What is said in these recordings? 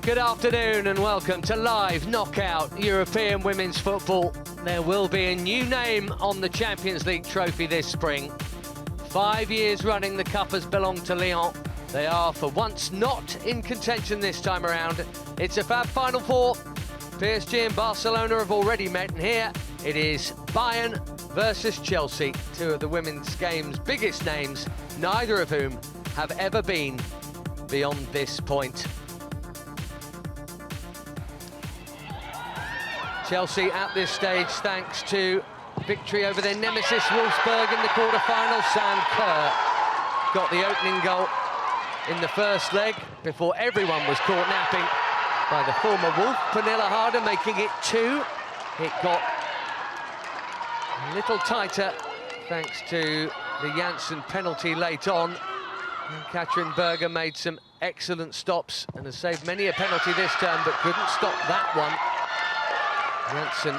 Good afternoon and welcome to Live Knockout European Women's Football. There will be a new name on the Champions League trophy this spring. 5 years running, the cup has belonged to Lyon. They are, for once, not in contention this time around. It's a fab Final Four. PSG and Barcelona have already met, and here it is Bayern versus Chelsea, two of the women's game's biggest names, neither of whom have ever been beyond this point. Chelsea at this stage, thanks to victory over their nemesis Wolfsburg in the quarter-final. Sam Kerr got the opening goal in the first leg before everyone was caught napping by the former Wolf. Pernilla Harder making it 2. It got a little tighter thanks to the Janssen penalty late on. And Katrin Berger made some excellent stops and has saved many a penalty this term, but couldn't stop that one. Janssen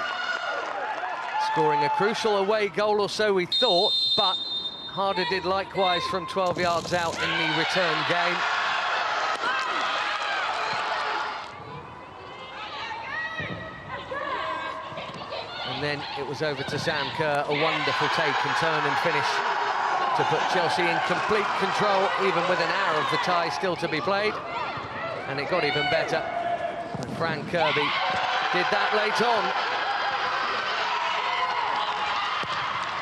scoring a crucial away goal, or so we thought, but Harder did likewise from 12 yards out in the return game. And then it was over to Sam Kerr, a wonderful take and turn and finish to put Chelsea in complete control, even with an hour of the tie still to be played. And it got even better. And Fran Kirby did that late on.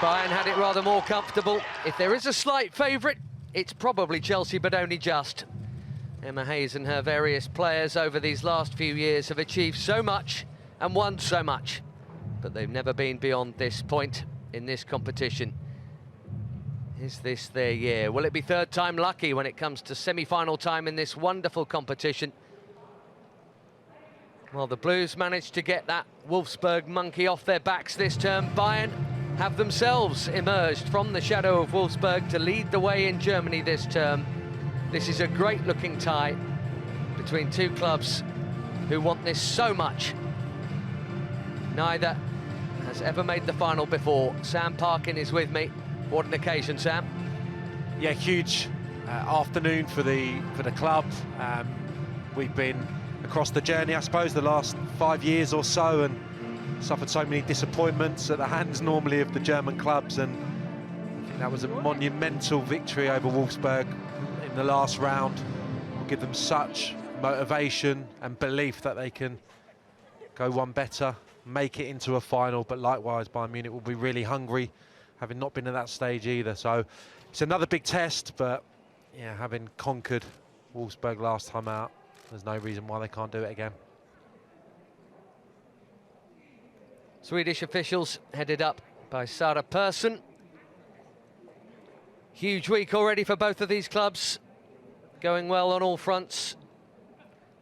Bayern had it rather more comfortable. If there is a slight favourite, it's probably Chelsea, but only just. Emma Hayes and her various players over these last few years have achieved so much and won so much, but they've never been beyond this point in this competition. Is this their year? Will it be third time lucky when it comes to semi-final time in this wonderful competition? Well, the Blues managed to get that Wolfsburg monkey off their backs this term. Bayern have themselves emerged from the shadow of Wolfsburg to lead the way in Germany this term. This is a great-looking tie between two clubs who want this so much. Neither has ever made the final before. Sam Parkin is with me. What an occasion, Sam. Yeah, huge afternoon for the club. We've been across the journey, I suppose, the last 5 years or so, and suffered so many disappointments at the hands normally of the German clubs, and I think that was a monumental victory over Wolfsburg in the last round. Will give them such motivation and belief that they can go one better, make it into a final, but likewise Bayern Munich will be really hungry, having not been at that stage either. So it's another big test, but yeah, having conquered Wolfsburg last time out, there's no reason why they can't do it again. Swedish officials headed up by Sara Persson. Huge week already for both of these clubs, going well on all fronts.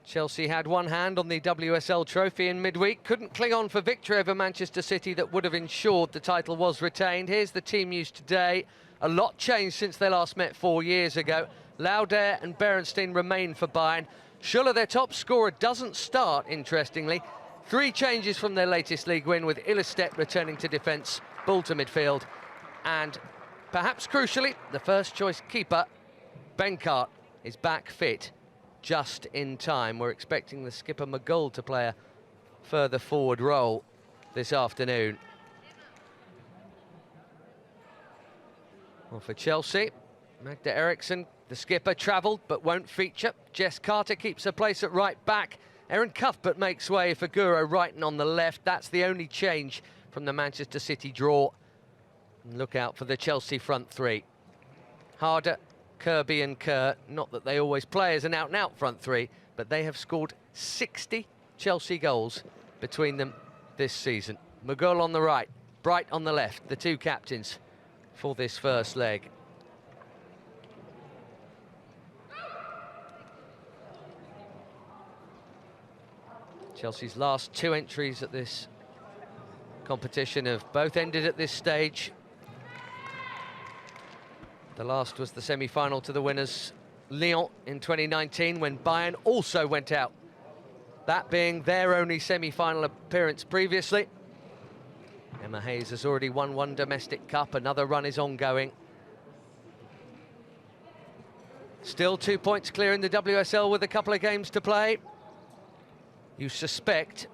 Chelsea had one hand on the UWCL trophy in midweek, couldn't cling on for victory over Manchester City that would have ensured the title was retained. Here's the team news today. A lot changed since they last met 4 years ago. Lauder and Berenstein remain for Bayern. Schuller, their top scorer, doesn't start, interestingly. 3 changes from their latest league win, with Ilestedt returning to defence, Bull to midfield, and perhaps crucially, the first choice keeper, Benkart, is back fit just in time. We're expecting the skipper McGull to play a further forward role this afternoon. Well, for Chelsea, Magda Eriksson, the skipper, travelled but won't feature. Jess Carter keeps her place at right back. Erin Cuthbert makes way for Guro Reiten on the left. That's the only change from the Manchester City draw. And look out for the Chelsea front three. Harder, Kirby and Kerr, not that they always play as an out-and-out front three, but they have scored 60 Chelsea goals between them this season. McGull on the right, Bright on the left, the two captains for this first leg. Chelsea's last 2 entries at this competition have both ended at this stage. The last was the semi-final to the winners, Lyon, in 2019, when Bayern also went out. That being their only semi-final appearance previously. Emma Hayes has already won 1 domestic cup, another run is ongoing. Still 2 points clear in the WSL with a couple of games to play. you suspect,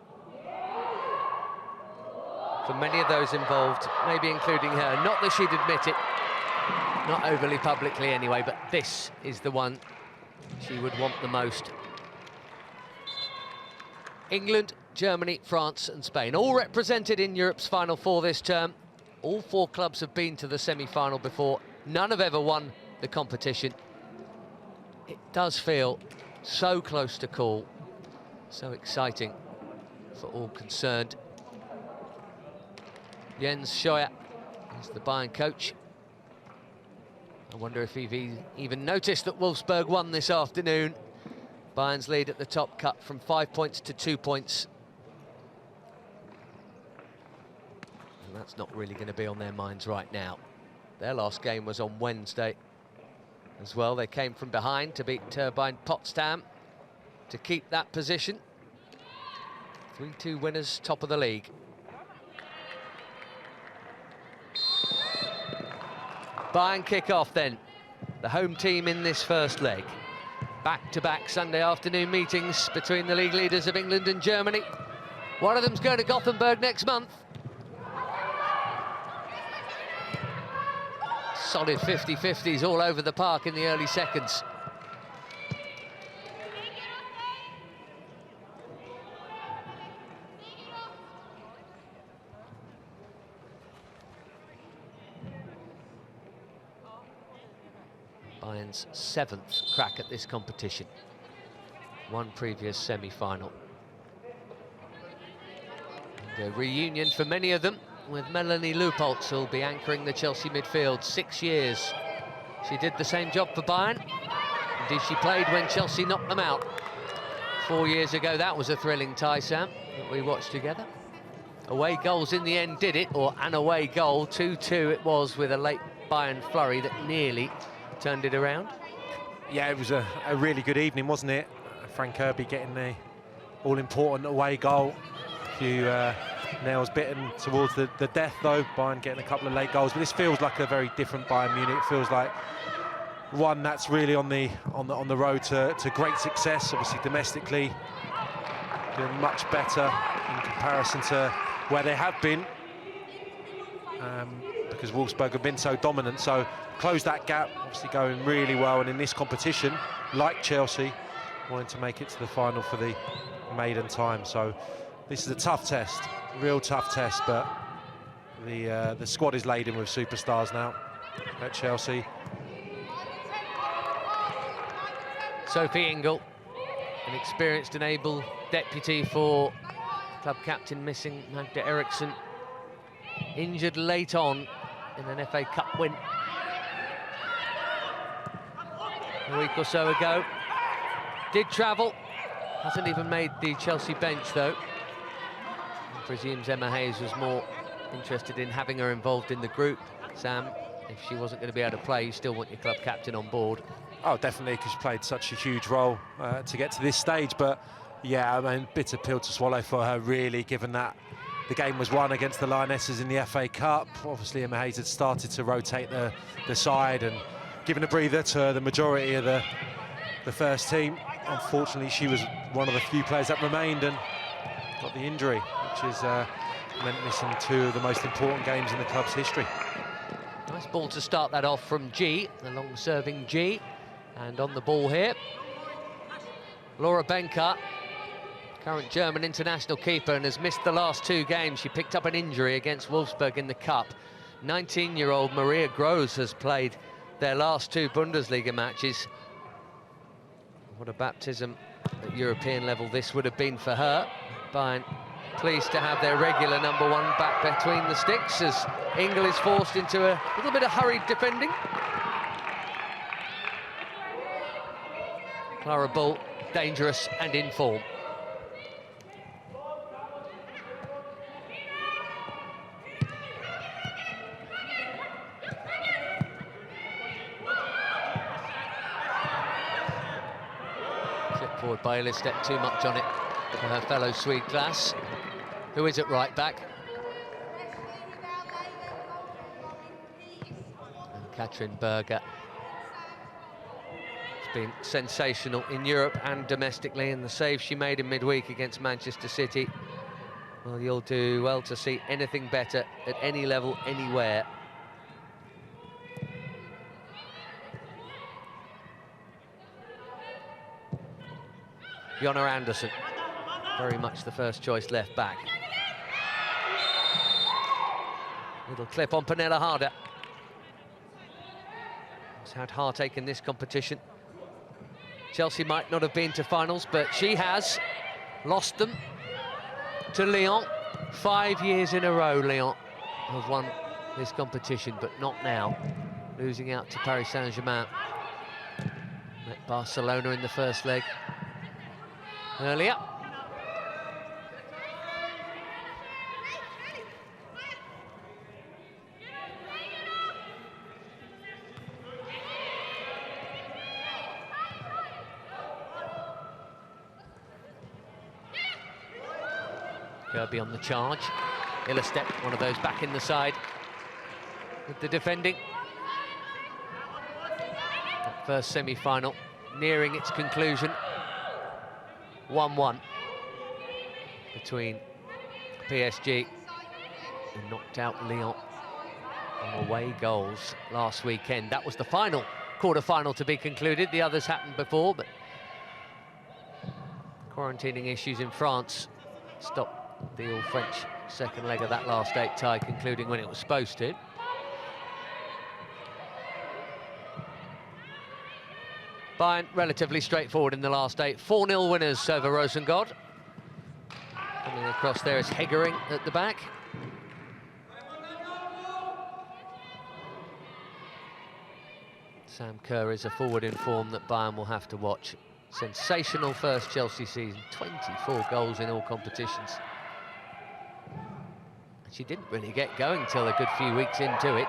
for many of those involved, maybe including her, not that she'd admit it, not overly publicly anyway, but this is the one she would want the most. England, Germany, France and Spain, all represented in Europe's Final Four this term. All four clubs have been to the semi-final before. None have ever won the competition. It does feel so close to call, so exciting for all concerned. Jens Scheuer is the Bayern coach. I wonder if he even noticed that Wolfsburg won this afternoon. Bayern's lead at the top cut from 5 points to 2 points. And that's not really going to be on their minds right now. Their last game was on Wednesday as well. They came from behind to beat Turbine Potsdam to keep that position. 3-2 winners, top of the league. Bayern kick off then, the home team in this first leg. Back-to-back Sunday afternoon meetings between the league leaders of England and Germany. One of them's going to Gothenburg next month. Solid 50-50s all over the park in the early seconds. Bayern's 7th crack at this competition. One previous semi-final. A reunion for many of them, with Melanie Leupolz, who'll be anchoring the Chelsea midfield. 6 years. She did the same job for Bayern. Indeed, she played when Chelsea knocked them out 4 years ago. That was a thrilling tie, Sam, that we watched together. Away goals in the end did it, or an away goal. 2-2 it was, with a late Bayern flurry that nearly turned it around. Yeah, it was a really good evening, wasn't it? Frank Kirby getting the all-important away goal. A few nails bitten towards the death, though. Bayern getting a couple of late goals. But this feels like a very different Bayern Munich. It feels like one that's really on the road to great success. Obviously, domestically, doing much better in comparison to where they have been. Because Wolfsburg have been so dominant, so close that gap, obviously going really well, and in this competition, like Chelsea, wanting to make it to the final for the maiden time. So this is a tough test, real tough test, but the squad is laden with superstars now at Chelsea. Sophie Ingle, an experienced and able deputy for club captain missing Magda Eriksson, injured late on in an FA Cup win a week or so ago. Did travel, hasn't even made the Chelsea bench though. I presumes Emma Hayes was more interested in having her involved in the group. Sam, if she wasn't going to be able to play, you still want your club captain on board. Oh, definitely, because she played such a huge role to get to this stage. But yeah, I mean, bitter pill to swallow for her, really, given that the game was won against the Lionesses in the FA Cup. Obviously, Emma Hayes had started to rotate the side and given a breather to the majority of the first team. Unfortunately, she was one of the few players that remained and got the injury, which is meant missing 2 of the most important games in the club's history. Nice ball to start that off from G, the long-serving G. And on the ball here, Laura Benka, current German international keeper, and has missed the last 2 games. She picked up an injury against Wolfsburg in the Cup. 19-year-old Maria Gross has played their last 2 Bundesliga matches. What a baptism at European level this would have been for her. Bayern pleased to have their regular number 1 back between the sticks as Ingle is forced into a little bit of hurried defending. Clara Bull, dangerous and in form. Forward by step too much on it for her fellow Swede class, who is at right back. And Katrin Berger has been sensational in Europe and domestically, and the save she made in midweek against Manchester City, well, you'll do well to see anything better at any level, anywhere. Jonna Andersson, very much the first choice left back. Little clip on Pernilla Harder. Has had heartache in this competition. Chelsea might not have been to finals, but she has lost them to Lyon. 5 years in a row, Lyon have won this competition, but not now. Losing out to Paris Saint-Germain. Met Barcelona in the first leg earlier. Kirby on the charge. Illerstedt, one of those back in the side with the defending. That first semi-final nearing its conclusion. 1-1 between PSG, who knocked out Lyon on away goals last weekend. That was the final quarter-final to be concluded. The others happened before, but quarantining issues in France stopped the all-French second leg of that last 8 tie concluding when it was supposed to. Bayern relatively straightforward in the last 8. 4-0 winners over Rosengård. Coming across there is Heggering at the back. Sam Kerr is a forward in form that Bayern will have to watch. Sensational first Chelsea season, 24 goals in all competitions. She didn't really get going till a good few weeks into it.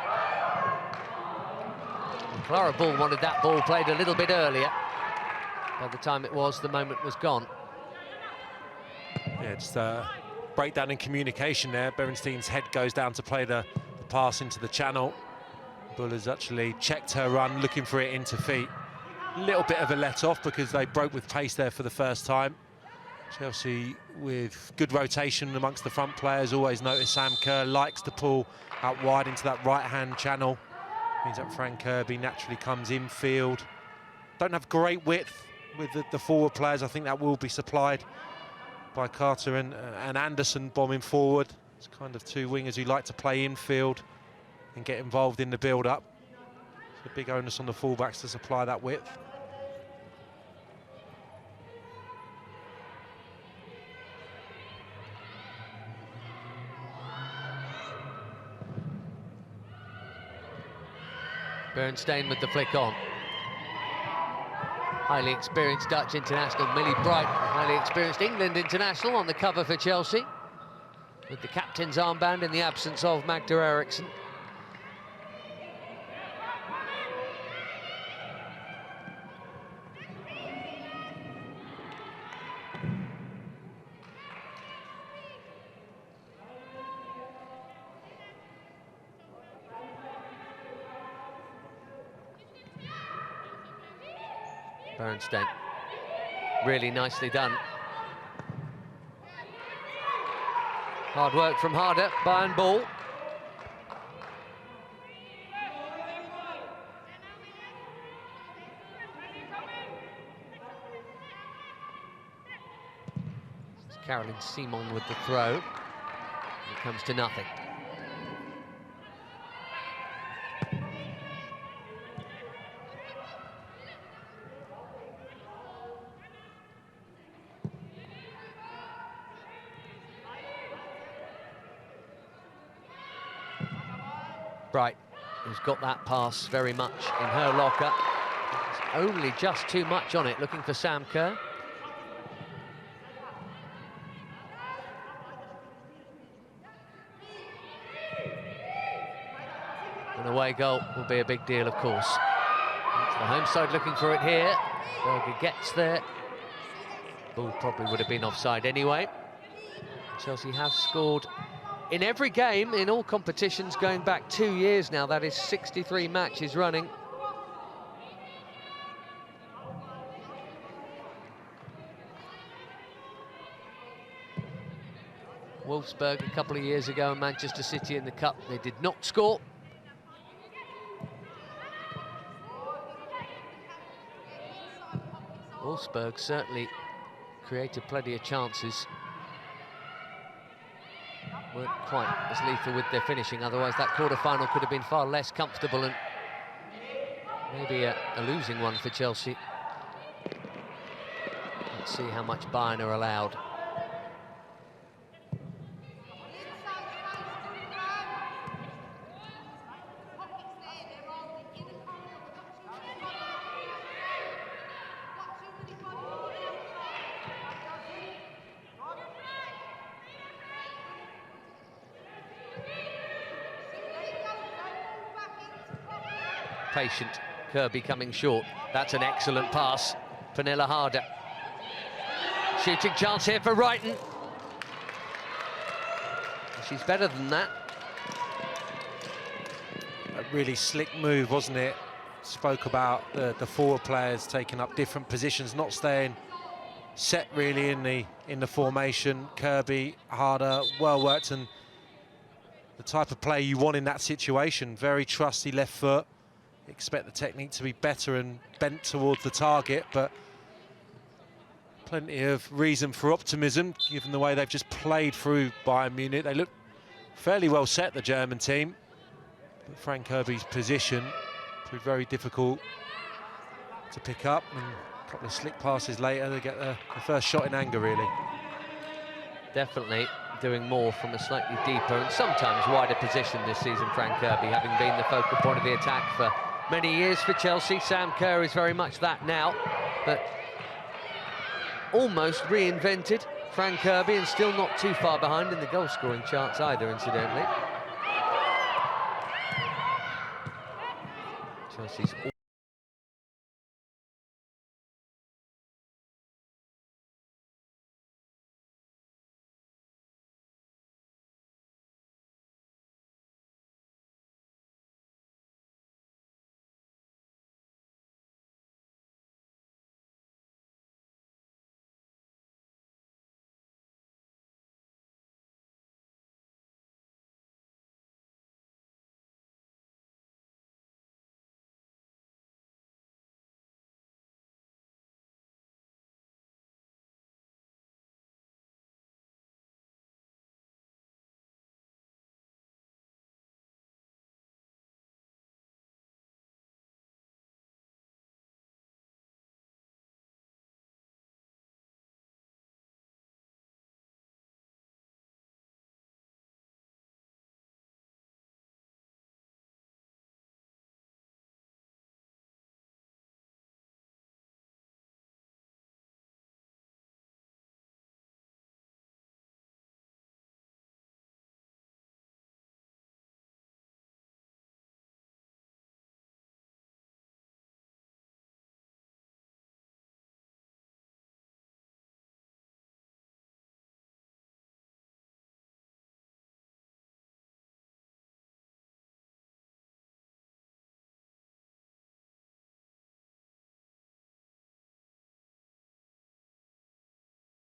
And Clara Bull wanted that ball played a little bit earlier. By the time it was, the moment was gone. Yeah, just a breakdown in communication there. Berenstein's head goes down to play the pass into the channel. Bull has actually checked her run, looking for it into feet. A little bit of a let-off because they broke with pace there for the first time. Chelsea with good rotation amongst the front players. Always notice Sam Kerr likes to pull out wide into that right-hand channel. Means that Fran Kirby naturally comes infield. Don't have great width with the forward players. I think that will be supplied by Carter and Anderson bombing forward. It's kind of two wingers who like to play infield and get involved in the build-up. So big onus on the fullbacks to supply that width. Bernstein with the flick on. Highly experienced Dutch international Millie Bright, highly experienced England international on the cover for Chelsea, with the captain's armband in the absence of Magda Eriksson. Bernstein, really nicely done. Hard work from Harder, Bayern ball. It's Caroline Simon with the throw. It comes to nothing. Bright, who's got that pass very much in her locker. There's only just too much on it, looking for Sam Kerr. An away goal will be a big deal, of course. It's the home side looking for it here. Berger gets there. Ball probably would have been offside anyway. Chelsea have scored in every game, in all competitions, going back 2 years now. That is 63 matches running. Wolfsburg a couple of years ago and Manchester City in the Cup. They did not score. Wolfsburg certainly created plenty of chances. Weren't quite as lethal with their finishing, otherwise that quarter-final could have been far less comfortable and maybe a losing one for Chelsea. Let's see how much Bayern are allowed. Patient, Kirby coming short. That's an excellent pass. Pernilla Harder. Shooting chance here for Brighton. She's better than that. A really slick move, wasn't it? Spoke about the forward players taking up different positions, not staying set really in the formation. Kirby, Harder, well worked, and the type of play you want in that situation. Very trusty left foot. Expect the technique to be better and bent towards the target, but plenty of reason for optimism given the way they've just played through Bayern Munich. They look fairly well set, the German team, but Frank Kirby's position proved very difficult to pick up, and a couple of slick passes later they get the first shot in anger, really. Definitely doing more from a slightly deeper and sometimes wider position this season, Frank Kirby, having been the focal point of the attack for many years for Chelsea. Sam Kerr is very much that now, but almost reinvented Frank Kirby, and still not too far behind in the goal-scoring charts either, incidentally. Chelsea's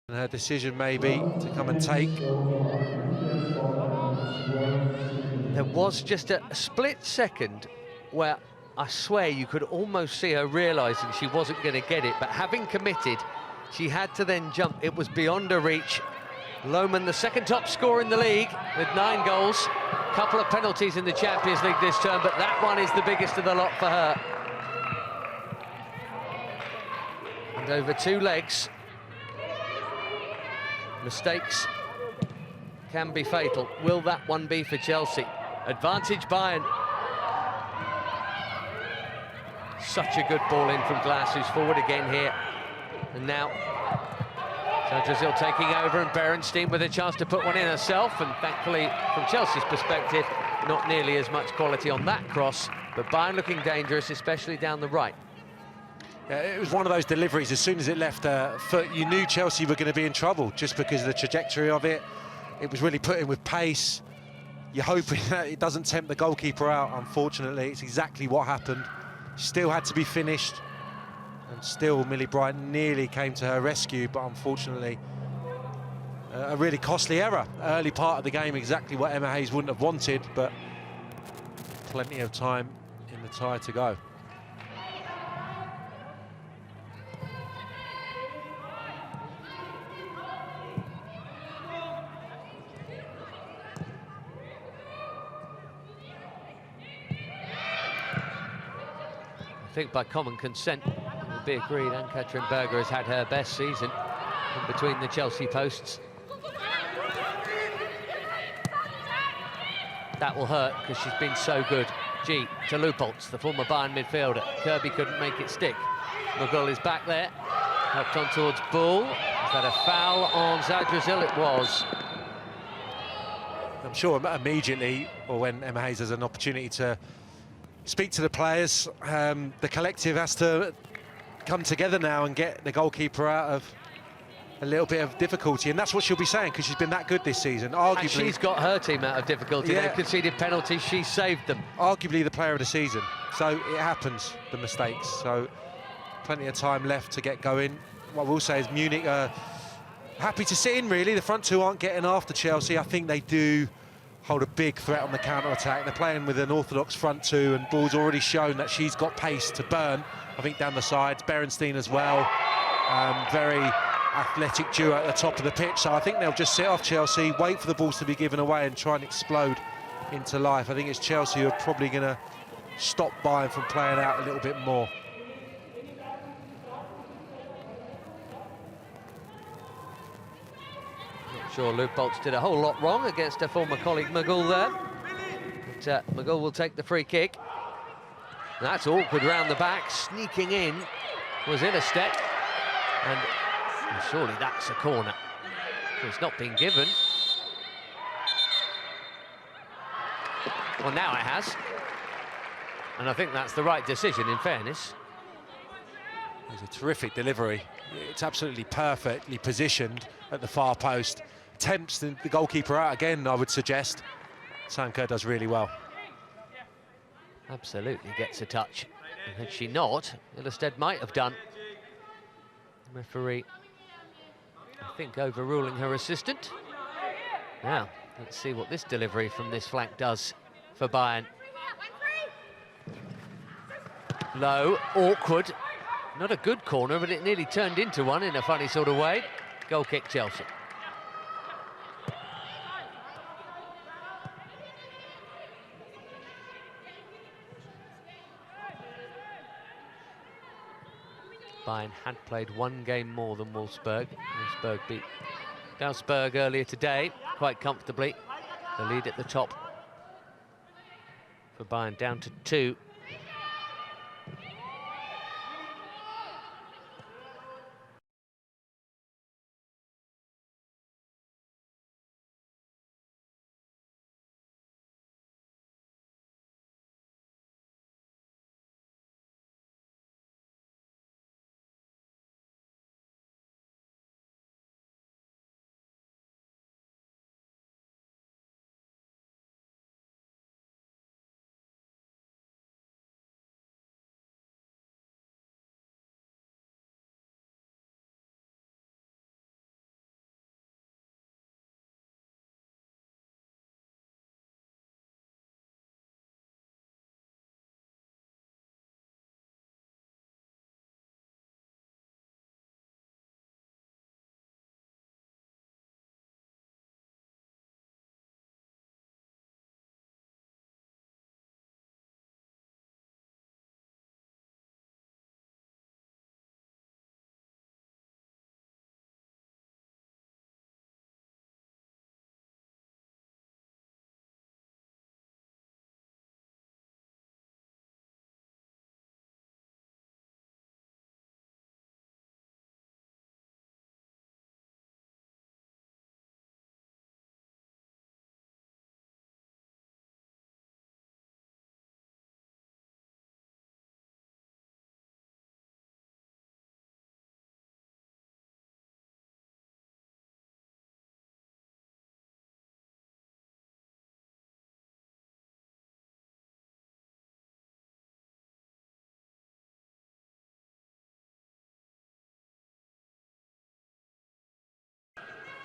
And her decision maybe to come and take. There was just a split second where I swear you could almost see her realising she wasn't going to get it, but having committed, she had to then jump. It was beyond her reach. Lohmann, the second top scorer in the league with 9 goals. Couple of penalties in the Champions League this term, but that one is the biggest of the lot for her. And over 2 legs. Mistakes can be fatal. Will that one be for Chelsea? Advantage Bayern. Such a good ball in from Glass, who's forward again here. And now Brazil taking over, and Berenstein with a chance to put one in herself, and thankfully from Chelsea's perspective not nearly as much quality on that cross, but Bayern looking dangerous, especially down the right. Yeah, it was one of those deliveries, as soon as it left her foot, you knew Chelsea were going to be in trouble just because of the trajectory of it. It was really put in with pace. You're hoping that it doesn't tempt the goalkeeper out. Unfortunately, it's exactly what happened. Still had to be finished, and still Millie Brighton nearly came to her rescue, but unfortunately a really costly error. Early part of the game, exactly what Emma Hayes wouldn't have wanted, but plenty of time in the tie to go. I think by common consent, it will be agreed, Ann-Katrin Berger has had her best season in between the Chelsea posts. That will hurt because she's been so good. G to Lupoltz, the former Bayern midfielder. Kirby couldn't make it stick. McGull is back there, helped on towards Bull. Is that a foul on Zadrazil? It was. I'm sure immediately, or when Emma Hayes has an opportunity to speak to the players, the collective has to come together now and get the goalkeeper out of a little bit of difficulty, and that's what she'll be saying, because she's been that good this season. Arguably, and she's got her team out of difficulty. Yeah. They've conceded penalties, she saved them. Arguably the player of the season, so it happens, the mistakes. So plenty of time left to get going. What we'll say is Munich are happy to sit in, really. The front two aren't getting after Chelsea. I think they do hold a big threat on the counter-attack. They're playing with an orthodox front two, and Bull's already shown that she's got pace to burn, I think, down the sides. Berenstein as well. Very athletic duo at the top of the pitch, so I think they'll just sit off Chelsea, wait for the balls to be given away and try and explode into life. I think it's Chelsea who are probably going to stop Bayern from playing out a little bit more. Not sure Lupoltz did a whole lot wrong against her former colleague McGull there. But McGull will take the free kick. That's awkward round the back, sneaking in was Illerstedt, and surely that's a corner. It's not been given. Well, now it has. And I think that's the right decision, in fairness. It's a terrific delivery. It's absolutely perfectly positioned at the far post. Tempts the goalkeeper out again, I would suggest. Sam Kerr does really well. Absolutely gets a touch. And had she not, Illerstedt might have done. The referee, I think, overruling her assistant. Now, let's see what this delivery from this flank does for Bayern. Low, awkward. Not a good corner, but it nearly turned into one in a funny sort of way. Goal kick, Chelsea. Bayern had played one game more than Wolfsburg. Wolfsburg beat Salzburg earlier today, quite comfortably. The lead at the top for Bayern down to 2.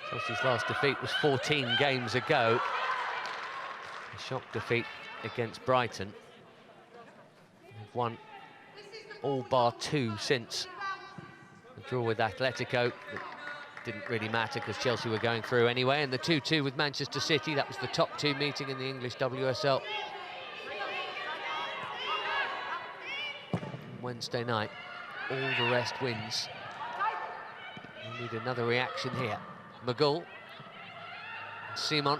Chelsea's last defeat was 14 games ago. A shock defeat against Brighton. They've won all bar 2 since. The draw with Atletico, it didn't really matter because Chelsea were going through anyway, and the 2-2 with Manchester City, that was the top 2 meeting in the English WSL. Wednesday night, all the rest wins. We need another reaction here. McGull, Simon.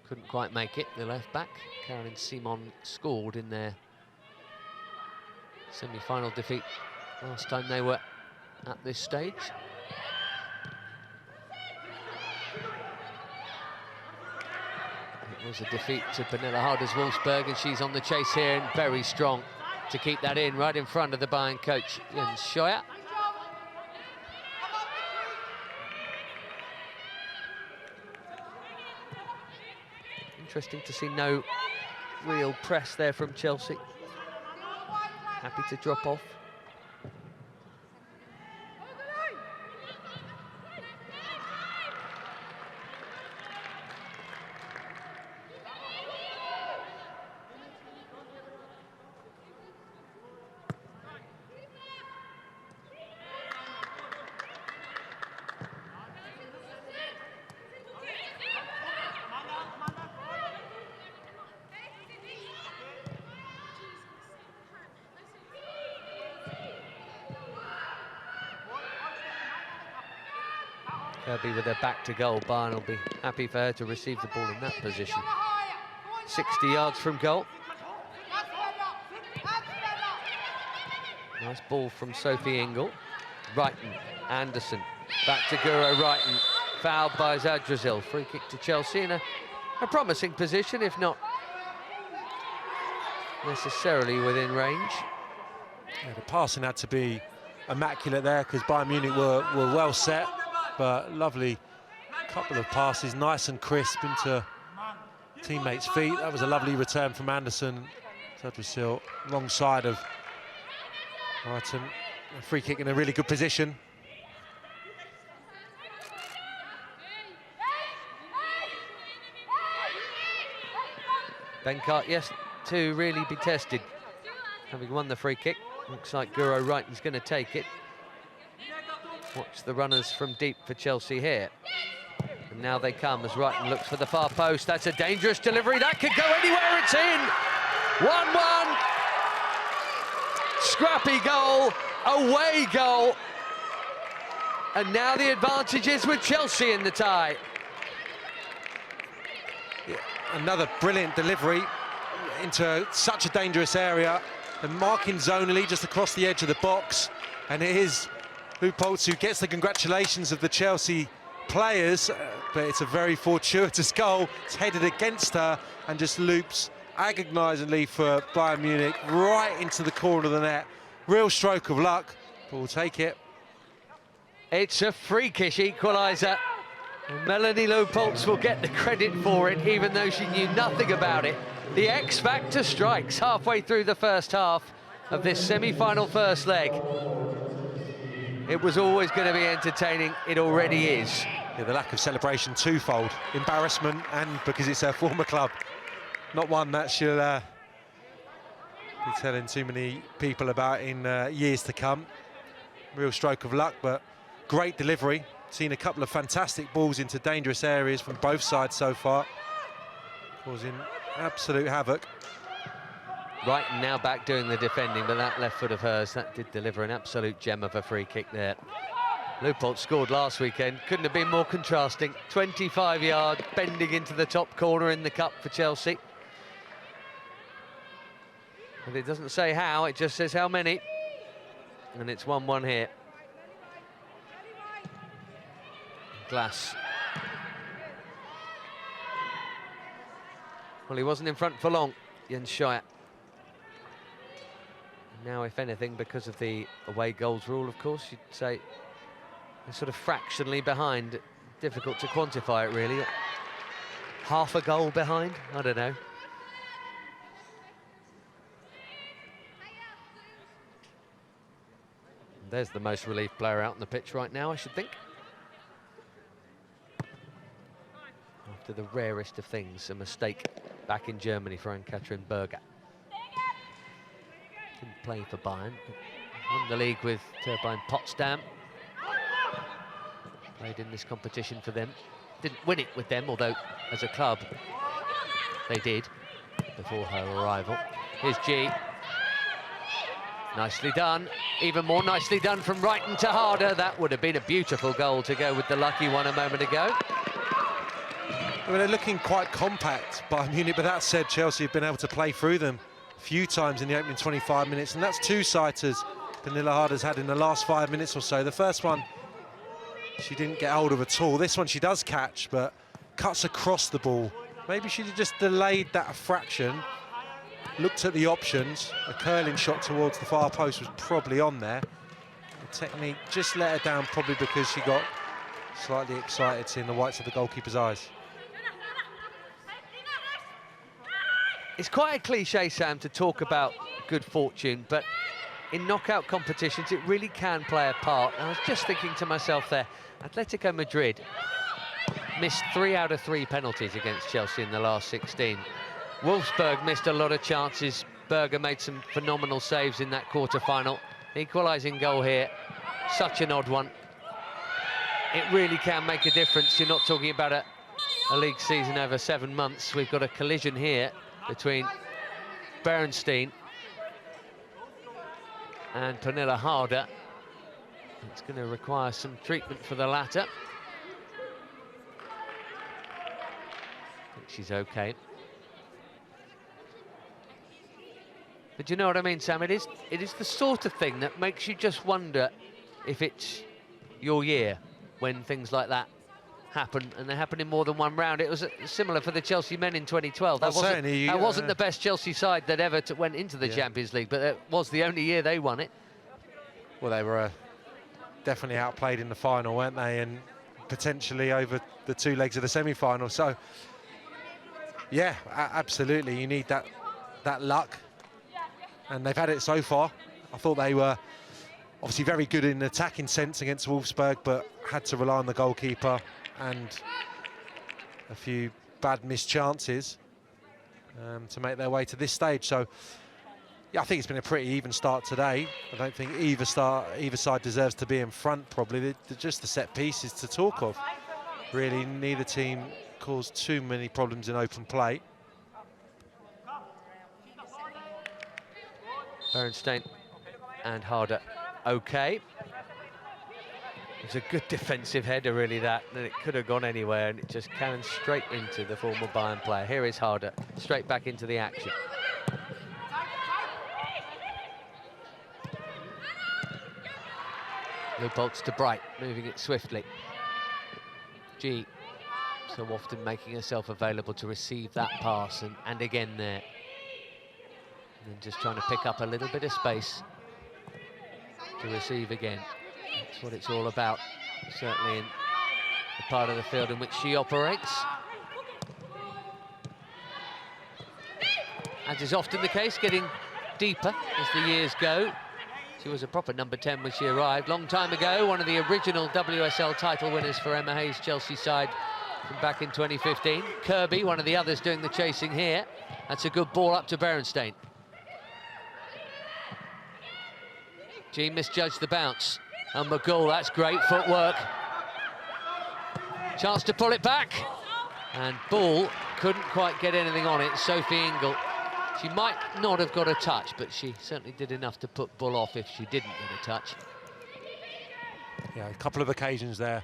Couldn't quite make it, the left back. Caroline Simon scored in their semi-final defeat last time they were at this stage. It was a defeat to Pernilla Harder's Wolfsburg, and she's on the chase here and very strong to keep that in, right in front of the Bayern coach, Jens Scheuer. Interesting to see no real press there from Chelsea. Happy to drop off. Kirby with her back to goal. Bayern will be happy for her to receive the ball in that position. 60 yards from goal. Nice ball from Sophie Ingle. Wrighton, Anderson, back to Guro Wrighton. Fouled by Zadrazil. Free kick to Chelsea in a promising position, if not necessarily within range. Yeah, the passing had to be immaculate there because Bayern Munich were well set. But lovely couple of passes, nice and crisp into teammates' feet. That was a lovely return from Anderson. Zadrazil, wrong side of Wrighton. A free kick in a really good position. Benkart, yes, to really be tested. Having won the free kick, looks like Guro Wrighton's going to take it. Watch the runners from deep for Chelsea here. And now they come as Wrighton looks for the far post. That's a dangerous delivery. That could go anywhere. It's in. 1-1. Scrappy goal. Away goal. And now the advantage is with Chelsea in the tie. Yeah, another brilliant delivery into such a dangerous area. And marking zonally just across the edge of the box. And it is Leupolz who gets the congratulations of the Chelsea players, but it's a very fortuitous goal. It's headed against her and just loops agonisingly for Bayern Munich right into the corner of the net. Real stroke of luck, but we'll take it. It's a freakish equaliser. Melanie Leupolz will get the credit for it, even though she knew nothing about it. The X Factor strikes halfway through the first half of this semi-final first leg. It was always going to be entertaining. It already is. Yeah, the lack of celebration twofold. Embarrassment and because it's her former club. Not one that she'll be telling too many people about in years to come. Real stroke of luck, but great delivery. Seen a couple of fantastic balls into dangerous areas from both sides so far, causing absolute havoc. Wrighton now back doing the defending, but that left foot of hers, that did deliver an absolute gem of a free kick there. Leupolz scored last weekend, couldn't have been more contrasting. 25-yard, bending into the top corner in the cup for Chelsea. And it doesn't say how, it just says how many. And it's 1-1 here. Glass. Well, he wasn't in front for long, Jens Scheuer. Now, if anything, because of the away goals rule, of course, you'd say they're sort of fractionally behind. Difficult to quantify it, really. Half a goal behind? I don't know. There's the most relieved player out on the pitch right now, I should think. After the rarest of things, a mistake back in Germany for Ann-Kathrin Berger. Didn't play for Bayern, but won the league with Turbine Potsdam. Played in this competition for them. Didn't win it with them, although as a club they did before her arrival. Here's G. Nicely done. Even more nicely done from Wrighton to Harder. That would have been a beautiful goal to go with the lucky one a moment ago. I mean, they're looking quite compact, Bayern Munich, but that said, Chelsea have been able to play through them a few times in the opening 25 minutes, and that's two sighters Pernilla Harder's had in the last 5 minutes or so. The first one she didn't get hold of at all. This one she does catch, but cuts across the ball. Maybe she'd have just delayed that a fraction, looked at the options. A curling shot towards the far post was probably on there. The technique just let her down, probably because she got slightly excited seeing the whites of the goalkeeper's eyes. It's quite a cliche, Sam, to talk about good fortune, but in knockout competitions, it really can play a part. I was just thinking to myself there, Atletico Madrid missed 3 out of 3 penalties against Chelsea in the last 16. Wolfsburg missed a lot of chances. Berger made some phenomenal saves in that quarter-final. Equalising goal here, such an odd one. It really can make a difference. You're not talking about a league season over 7 months. We've got a collision here between Berenstein and Pernilla Harder. It's going to require some treatment for the latter. I think she's okay. But you know what I mean, Sam? It is the sort of thing that makes you just wonder if it's your year when things like that happen, and they happen in more than one round. It was similar for the Chelsea men in 2012. That wasn't the best Chelsea side that ever went into the Champions League, but it was the only year they won it. Well, they were definitely outplayed in the final, weren't they? And potentially over the 2 legs of the semi-final. So, yeah, absolutely. You need that luck. And they've had it so far. I thought they were obviously very good in the attacking sense against Wolfsburg, but had to rely on the goalkeeper and a few bad missed chances to make their way to this stage. So, yeah, I think it's been a pretty even start today. I don't think either side deserves to be in front, probably. They're just the set pieces to talk of. Really, neither team caused too many problems in open play. Berenstein and Harder okay. It was a good defensive header, really, that, and it could have gone anywhere, and it just cannoned straight into the former Bayern player. Here is Harder, straight back into the action. Leupolz to Bright, moving it swiftly. G, so often making herself available to receive that pass, and again there. And then just trying to pick up a little bit of space to receive again. That's what it's all about, certainly in the part of the field in which she operates. As is often the case, getting deeper as the years go. She was a proper number 10 when she arrived. Long time ago, one of the original WSL title winners for Emma Hayes' Chelsea side from back in 2015. Kirby, one of the others doing the chasing here. That's a good ball up to Berenstein. G misjudged the bounce. And McGull, that's great footwork. Chance to pull it back. And Ball couldn't quite get anything on it. Sophie Ingle. She might not have got a touch, but she certainly did enough to put Bull off if she didn't get a touch. Yeah, a couple of occasions there.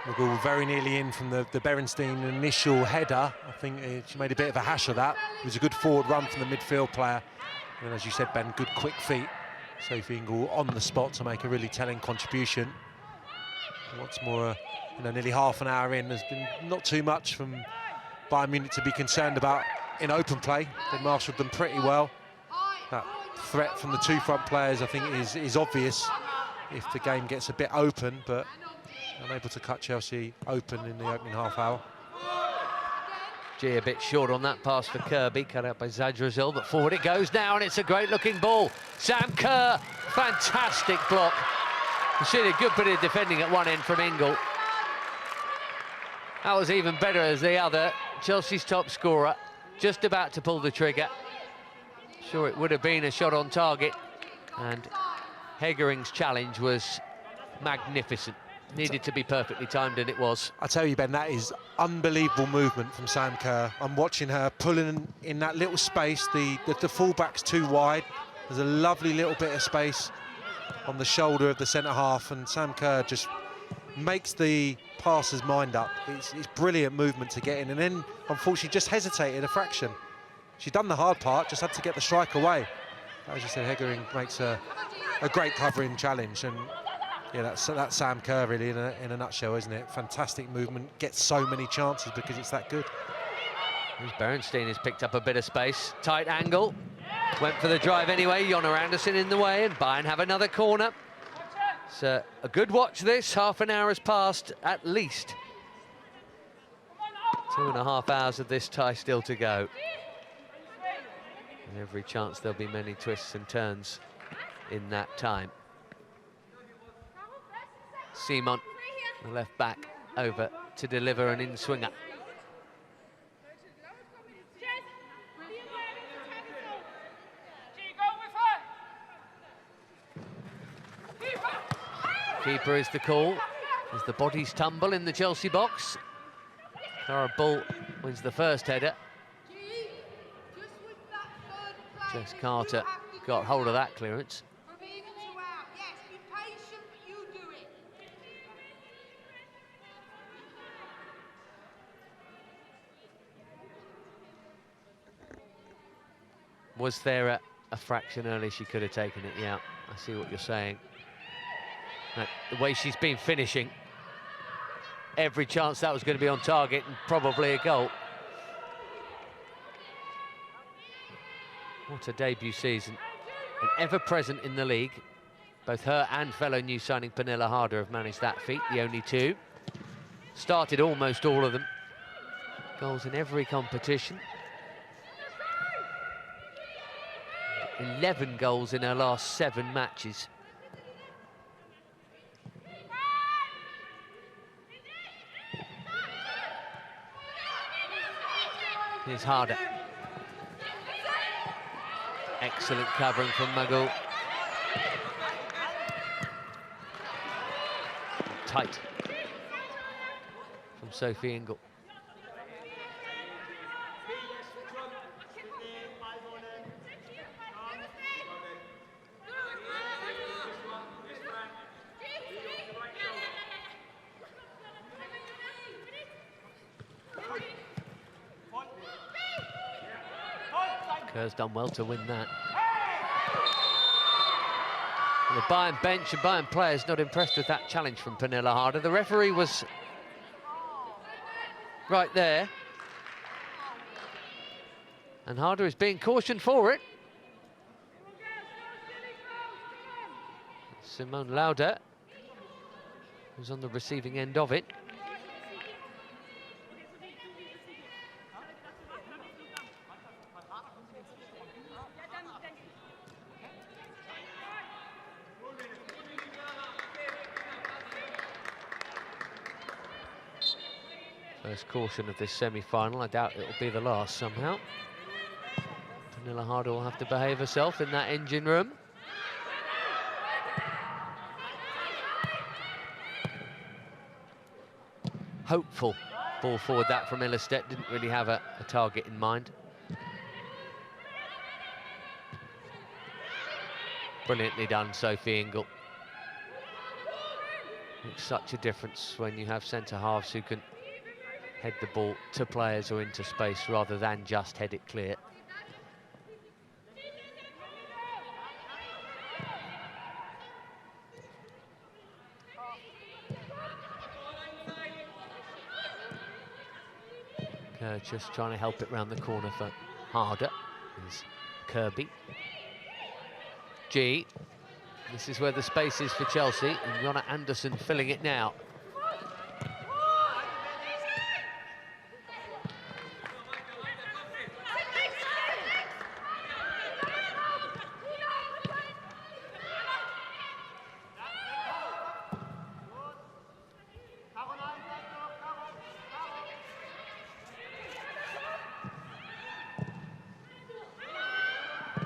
McGull very nearly in from the Berenstein initial header. I think she made a bit of a hash of that. It was a good forward run from the midfield player. And as you said, Ben, good quick feet. Sophie Ingle on the spot to make a really telling contribution. What's more, nearly half an hour in, there's been not too much from Bayern Munich to be concerned about in open play. They marshalled them pretty well. That threat from the 2 front players, I think, is obvious if the game gets a bit open, but unable to cut Chelsea open in the opening half hour. G a bit short on that pass for Kirby, cut out by Zadrazil, but forward it goes now, and it's a great-looking ball. Sam Kerr, fantastic block. We've seen a good bit of defending at one end from Ingle. That was even better as the other, Chelsea's top scorer, just about to pull the trigger. Sure, it would have been a shot on target, and Hegering's challenge was magnificent. Needed to be perfectly timed, and it was. I tell you, Ben, that is unbelievable movement from Sam Kerr. I'm watching her pulling in that little space. The fullback's too wide. There's a lovely little bit of space on the shoulder of the centre-half, and Sam Kerr just makes the passer's mind up. It's brilliant movement to get in, and then, unfortunately, just hesitated a fraction. She'd done the hard part, just had to get the strike away. As you said, Hegering makes a great covering challenge, and yeah, that's Sam Kerr really in a nutshell, isn't it? Fantastic movement, gets so many chances because it's that good. Berenstein has picked up a bit of space, tight angle, went for the drive anyway. Jonna Anderson in the way, and Bayern have another corner. It's a good watch this. Half an hour has passed at least. 2.5 hours of this tie still to go. And every chance there'll be many twists and turns in that time. Simon, the left back, over to deliver an in-swinger. Keeper is the call, as the bodies tumble in the Chelsea box. Clara Bull wins the first header. Jess Carter got hold of that clearance. Was there a fraction early she could have taken it? Yeah, I see what you're saying. The way she's been finishing, every chance that was going to be on target and probably a goal. What a debut season. And ever present in the league. Both her and fellow new signing Pernilla Harder have managed that feat, the only two. Started almost all of them. Goals in every competition. 11 goals in her last 7 matches. Here's Harder. Excellent covering from Magul. Tight from Sophie Ingle. Kerr's done well to win that. And the Bayern bench and Bayern players not impressed with that challenge from Pernilla Harder. The referee was right there. And Harder is being cautioned for it. Simone Lauder was on the receiving end of it. First caution of this semi-final. I doubt it'll be the last somehow. Pernilla Harder will have to behave herself in that engine room. Hopeful ball forward that from Ilestedt. Didn't really have a target in mind. Brilliantly done, Sophie Ingle. Makes such a difference when you have centre-halves who can head the ball to players or into space rather than just head it clear. Kerr just trying to help it round the corner for Harder. Is Kirby. G. This is where the space is for Chelsea, and Jonna Anderson filling it now.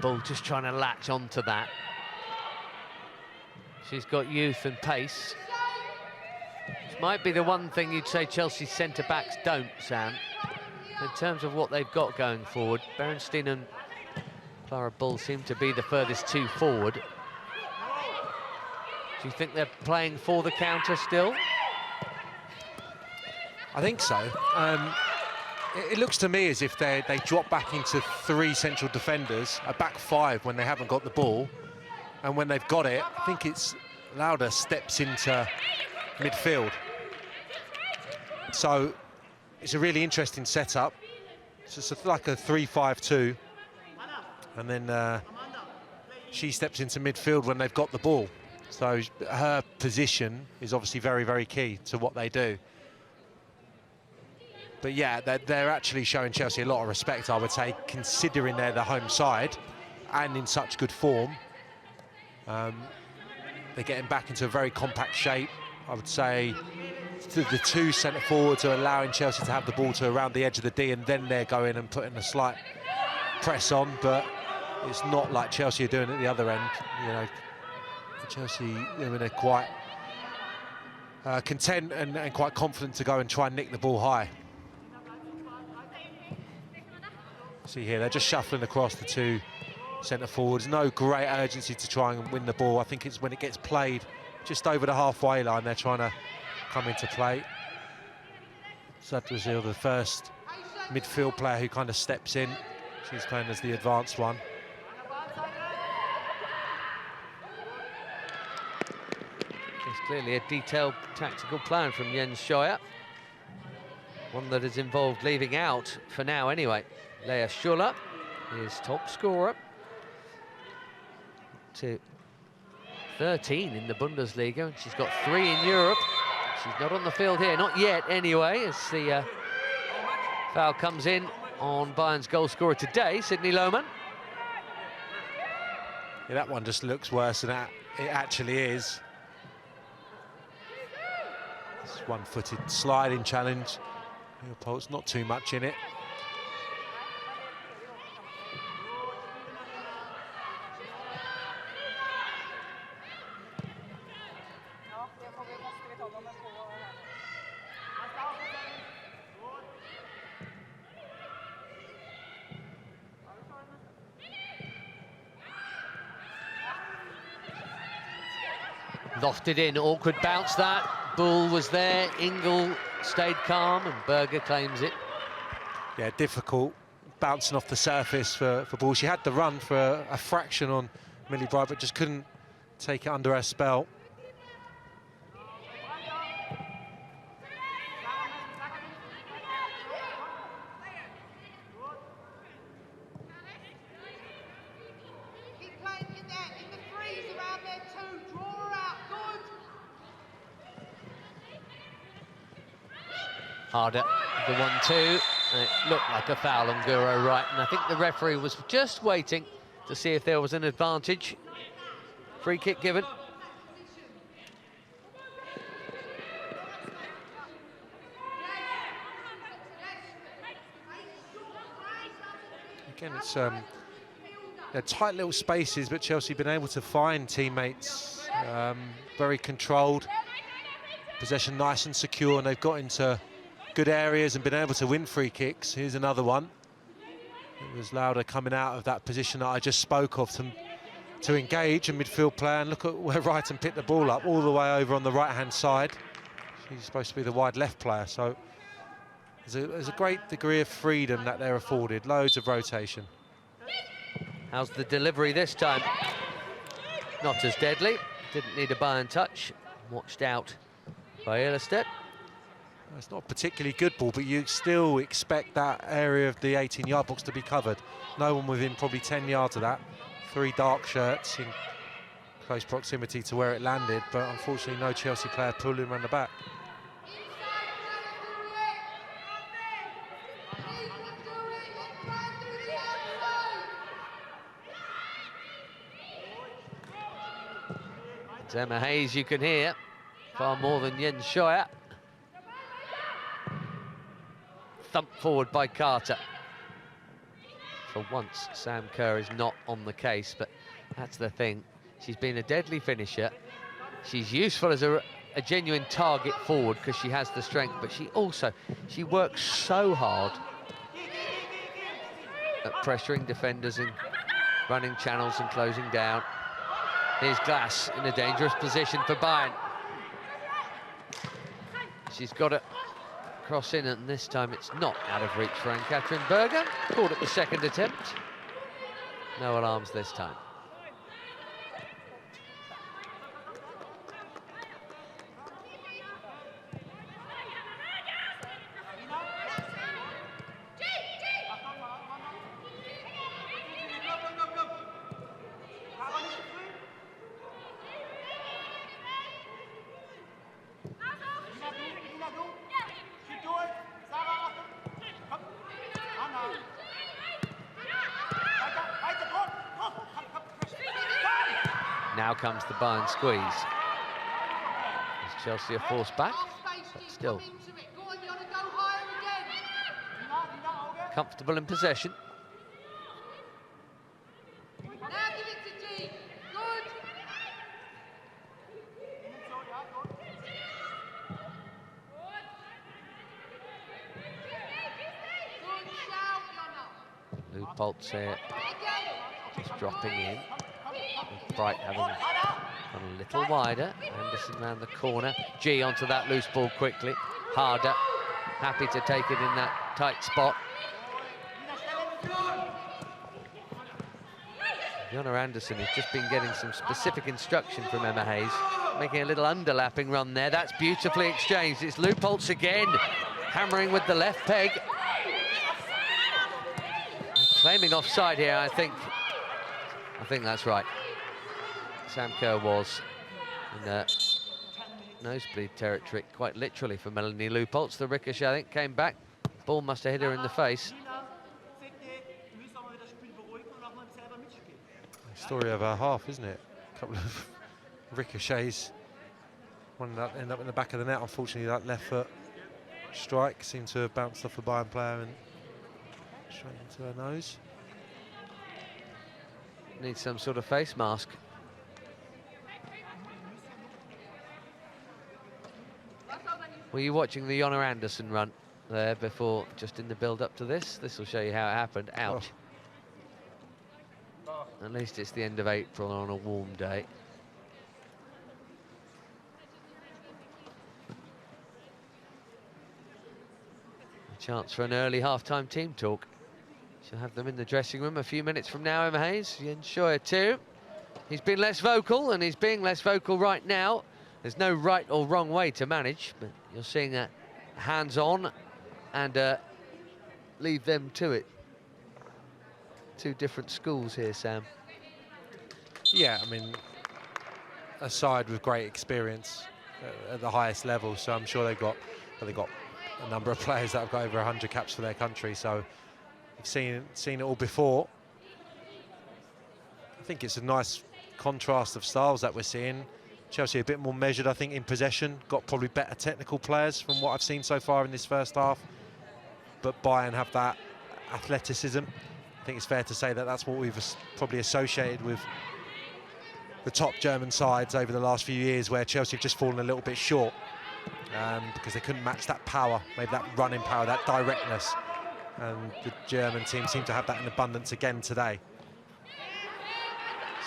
Bull just trying to latch onto that. She's got youth and pace. Which might be the one thing you'd say Chelsea's centre-backs don't, Sam. In terms of what they've got going forward, Berenstein and Clara Bull seem to be the furthest two forward. Do you think they're playing for the counter still? I think so. It looks to me as if they drop back into three central defenders, a back five when they haven't got the ball, and when they've got it, I think it's Lauda steps into midfield. So it's a really interesting setup. It's just like a 3-5-2, and then she steps into midfield when they've got the ball. So her position is obviously very, very key to what they do. But yeah, they're actually showing Chelsea a lot of respect, I would say, considering they're the home side and in such good form. They're getting back into a very compact shape. I would say the two centre forwards are allowing Chelsea to have the ball to around the edge of the D, and then they're going and putting a slight press on, but it's not like Chelsea are doing at the other end. You know, Chelsea, they're quite content and quite confident to go and try and nick the ball high. See here, they're just shuffling across the two centre forwards. No great urgency to try and win the ball. I think it's when it gets played just over the halfway line, they're trying to come into play. Zadrazil, the first midfield player who kind of steps in. She's playing as the advanced one. There's clearly a detailed tactical plan from Jens Scheuer. One that is involved leaving out, for now anyway, Lea Schuller is top scorer. To 13 in the Bundesliga, and she's got 3 in Europe. She's not on the field here, not yet anyway, as the foul comes in on Bayern's goal scorer today, Sydney Lohmann. Yeah, that one just looks worse than it actually is. This one-footed sliding challenge. Leopold's not too much in it. Lofted in, awkward bounce that. Bull was there, Ingle stayed calm, and Berger claims it. Yeah, difficult bouncing off the surface for Bull. She had the run for a fraction on Millie Bright, but just couldn't take it under her spell. Harder, the 1-2, and it looked like a foul on Guro Wright, and I think the referee was just waiting to see if there was an advantage. Free kick given. Again, it's they're tight little spaces, but Chelsea been able to find teammates, very controlled, possession nice and secure, and they've got into good areas and been able to win free kicks. Here's another one. It was Lauda coming out of that position that I just spoke of to engage a midfield player, and look at where Wrighton picked the ball up all the way over on the right-hand side. She's supposed to be the wide left player, so there's a great degree of freedom that they're afforded, loads of rotation. How's the delivery this time? Not as deadly, didn't need a Bayern touch, watched out by Ilestedt. It's not a particularly good ball, but you still expect that area of the 18-yard box to be covered. No one within probably 10 yards of that. 3 dark shirts in close proximity to where it landed, but unfortunately no Chelsea player pulled him around the back. It's Emma Hayes you can hear, far more than Jens Scheuer. Thumped forward by Carter. for once, Sam Kerr is not on the case, but that's the thing. She's been a deadly finisher. She's useful as a genuine target forward because she has the strength, but she works so hard at pressuring defenders and running channels and closing down. Here's Glass in a dangerous position for Bayern. She's got it cross in, and this time it's not out of reach for Ann-Katrin Berger. Caught at the second attempt. No alarms this time. Now comes the Bayern squeeze. As Chelsea are forced back, but still comfortable in possession. Lou Poltz here, just dropping in. Bright having gone a little wider. Anderson round the corner. G onto that loose ball quickly. Harder, happy to take it in that tight spot. Jonna Anderson has just been getting some specific instruction from Emma Hayes, making a little underlapping run there. That's beautifully exchanged. It's Lou Poltz again, hammering with the left peg. Claiming offside here, I think that's right. Sam Kerr was in nosebleed territory, quite literally, for Melanie Lou Poltz. The ricochet, I think, came back. Ball must have hit her in the face. Story of our half, isn't it? A couple of ricochets. One that ended up in the back of the net. Unfortunately, that left foot strike seemed to have bounced off the Bayern player and straight into her nose. Needs some sort of face mask. Were you watching the Jonna Anderson run there before, just in the build-up to this? This will show you how it happened. Ouch. Oh. At least it's the end of April on a warm day. A chance for an early half-time team talk. She'll have them in the dressing room a few minutes from now, Emma Hayes. Jens Scheuer too. He's been less vocal, and he's being less vocal right now. There's no right or wrong way to manage, but you're seeing a hands-on and leave them to it. Two different schools here, Sam. Yeah, I mean, a side with great experience at the highest level, so I'm sure they've got a number of players that have got over 100 caps for their country, so you've seen it all before. I think it's a nice contrast of styles that we're seeing. Chelsea a bit more measured, I think, in possession. Got probably better technical players from what I've seen so far in this first half. But Bayern have that athleticism. I think it's fair to say that that's what we've probably associated with the top German sides over the last few years, where Chelsea have just fallen a little bit short because they couldn't match that power, maybe that running power, that directness. And the German team seem to have that in abundance again today.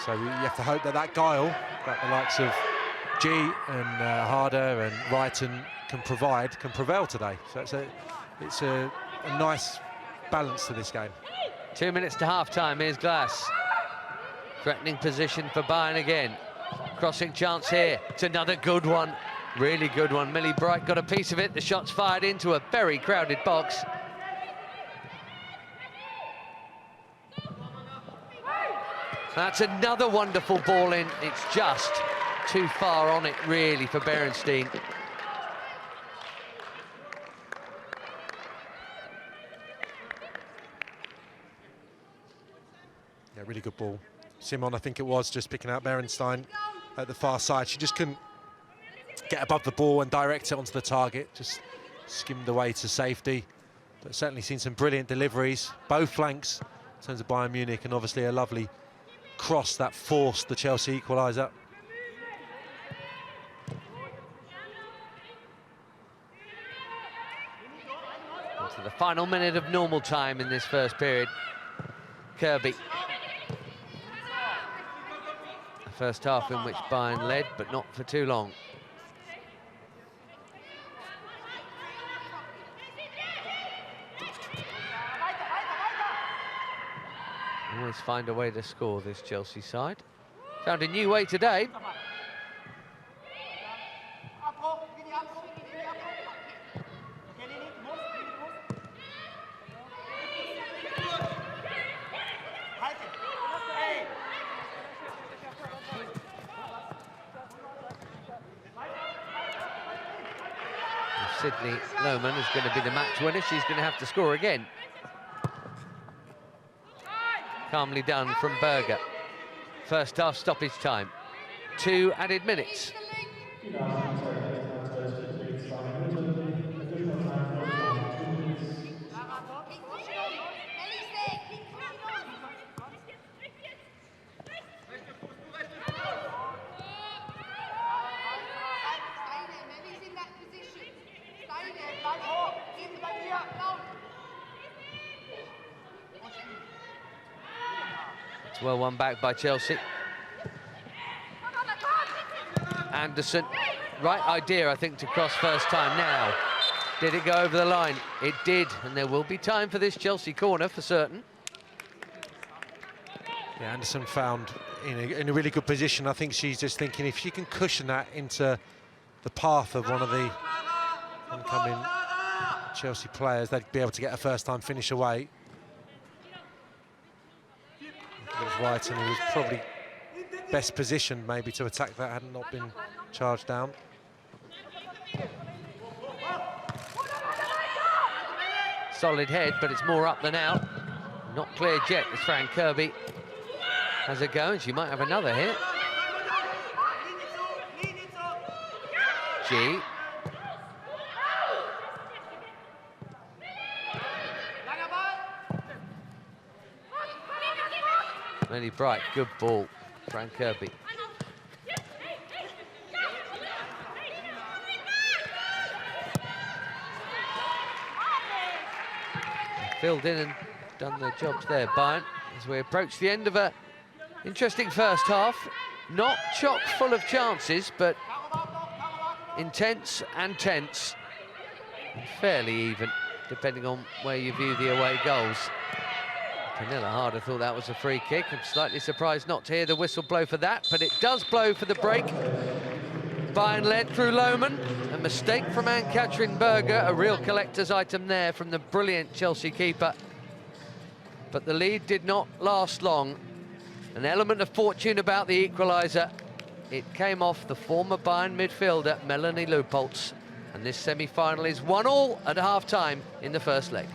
So you have to hope that that guile that the likes of G and Harder and Wrighton can prevail today. So it's a nice balance to this game. 2 minutes to half-time. Here's Glass. Threatening position for Bayern again. Crossing chance here. It's another good one. Really good one. Millie Bright got a piece of it. The shot's fired into a very crowded box. That's another wonderful ball in. It's just too far on it, really, for Berenstein. Yeah, really good ball. Simon, I think it was, just picking out Berenstein at the far side. She just couldn't get above the ball and direct it onto the target. Just skimmed away to safety. But certainly seen some brilliant deliveries. Both flanks in terms of Bayern Munich, and obviously a lovely cross that forced the Chelsea equaliser. To the final minute of normal time in this first period. Kirby. The first half in which Bayern led, but not for too long. Always find a way to score, this Chelsea side. Found a new way today. Sydney Lohmann is going to be the match winner. She's going to have to score again. Calmly done from Berger. First half stoppage time. 2 added minutes. Well won back by Chelsea. Anderson, right idea, I think, to cross first time now. Did it go over the line? It did, and there will be time for this Chelsea corner for certain. Yeah, Anderson found in a really good position. I think she's just thinking if she can cushion that into the path of one of the oncoming Chelsea players, they'd be able to get a first-time finish away. It was right, and he was probably best positioned maybe to attack that had not been charged down. Solid head, but it's more up than out. Not cleared yet as Fran Kirby has a go, and she might have another hit. G. Really bright, good ball, Fran Kirby. Filled in and done their jobs there, Bayern, as we approach the end of a interesting first half. Not chock full of chances, but intense and tense. And fairly even, depending on where you view the away goals. Pernilla Harder thought that was a free kick. I'm slightly surprised not to hear the whistle blow for that, but it does blow for the break. Bayern led through Lohmann. A mistake from Ann-Katrin Berger, a real collector's item there from the brilliant Chelsea keeper. But the lead did not last long. An element of fortune about the equaliser. It came off the former Bayern midfielder, Melanie Leupolz. And this semi-final is 1-1 at half-time in the first leg.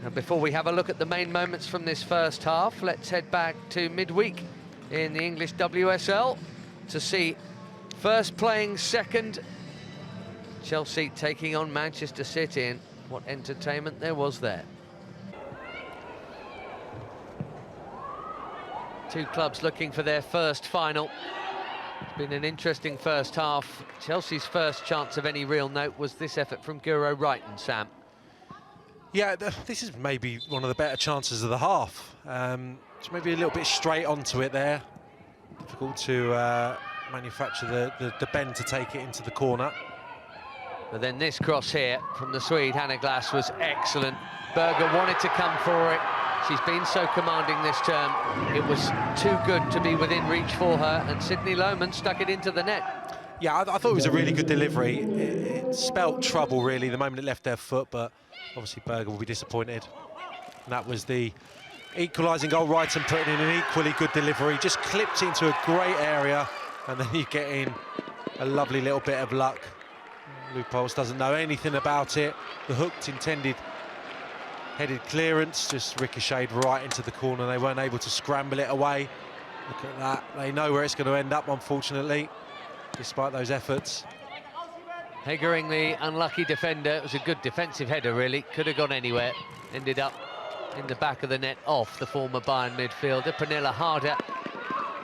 And before we have a look at the main moments from this first half, let's head back to midweek in the English WSL to see first playing second. Chelsea taking on Manchester City, and what entertainment there was there. Two clubs looking for their first final. It's been an interesting first half. Chelsea's first chance of any real note was this effort from Guro Reiten, Sam. Yeah, this is maybe one of the better chances of the half. It's maybe a little bit straight onto it there. Difficult to manufacture the bend to take it into the corner. But then this cross here from the Swede, Hannah Glass, was excellent. Berger wanted to come for it. She's been so commanding this term. It was too good to be within reach for her, and Sydney Lohmann stuck it into the net. Yeah, I thought it was a really good delivery. It spelt trouble, really, the moment it left their foot, but obviously Berger will be disappointed. And that was the equalising goal. Reiten putting in an equally good delivery, just clipped into a great area, and then you get in a lovely little bit of luck. Leupolz doesn't know anything about it. The hooked intended headed clearance just ricocheted right into the corner. They weren't able to scramble it away. Look at that. They know where it's going to end up, unfortunately, despite those efforts. Hegering, the unlucky defender. It was a good defensive header, really. Could have gone anywhere. Ended up in the back of the net off the former Bayern midfielder. Pernilla Harder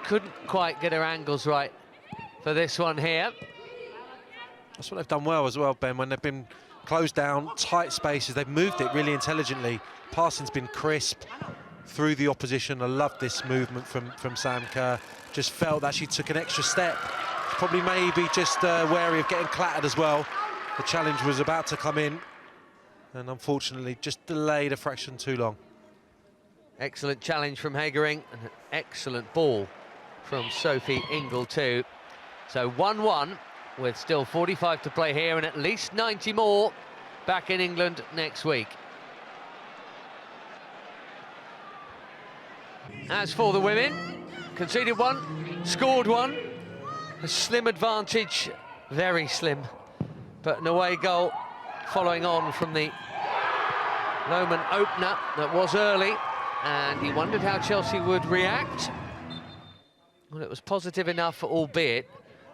couldn't quite get her angles right for this one here. That's what they've done well as well, Ben, when they've been closed down, tight spaces, they've moved it really intelligently. Passing's been crisp through the opposition. I love this movement from Sam Kerr. Just felt that she took an extra step. Probably maybe just wary of getting clattered as well. The challenge was about to come in, and unfortunately just delayed a fraction too long. Excellent challenge from Hegering, and an excellent ball from Sophie Ingle too. So 1-1 with still 45 to play here and at least 90 more back in England next week. As for the women, conceded one, scored one. A slim advantage, very slim, but an away goal following on from the Lohmann opener that was early, and he wondered how Chelsea would react. Well, it was positive enough, albeit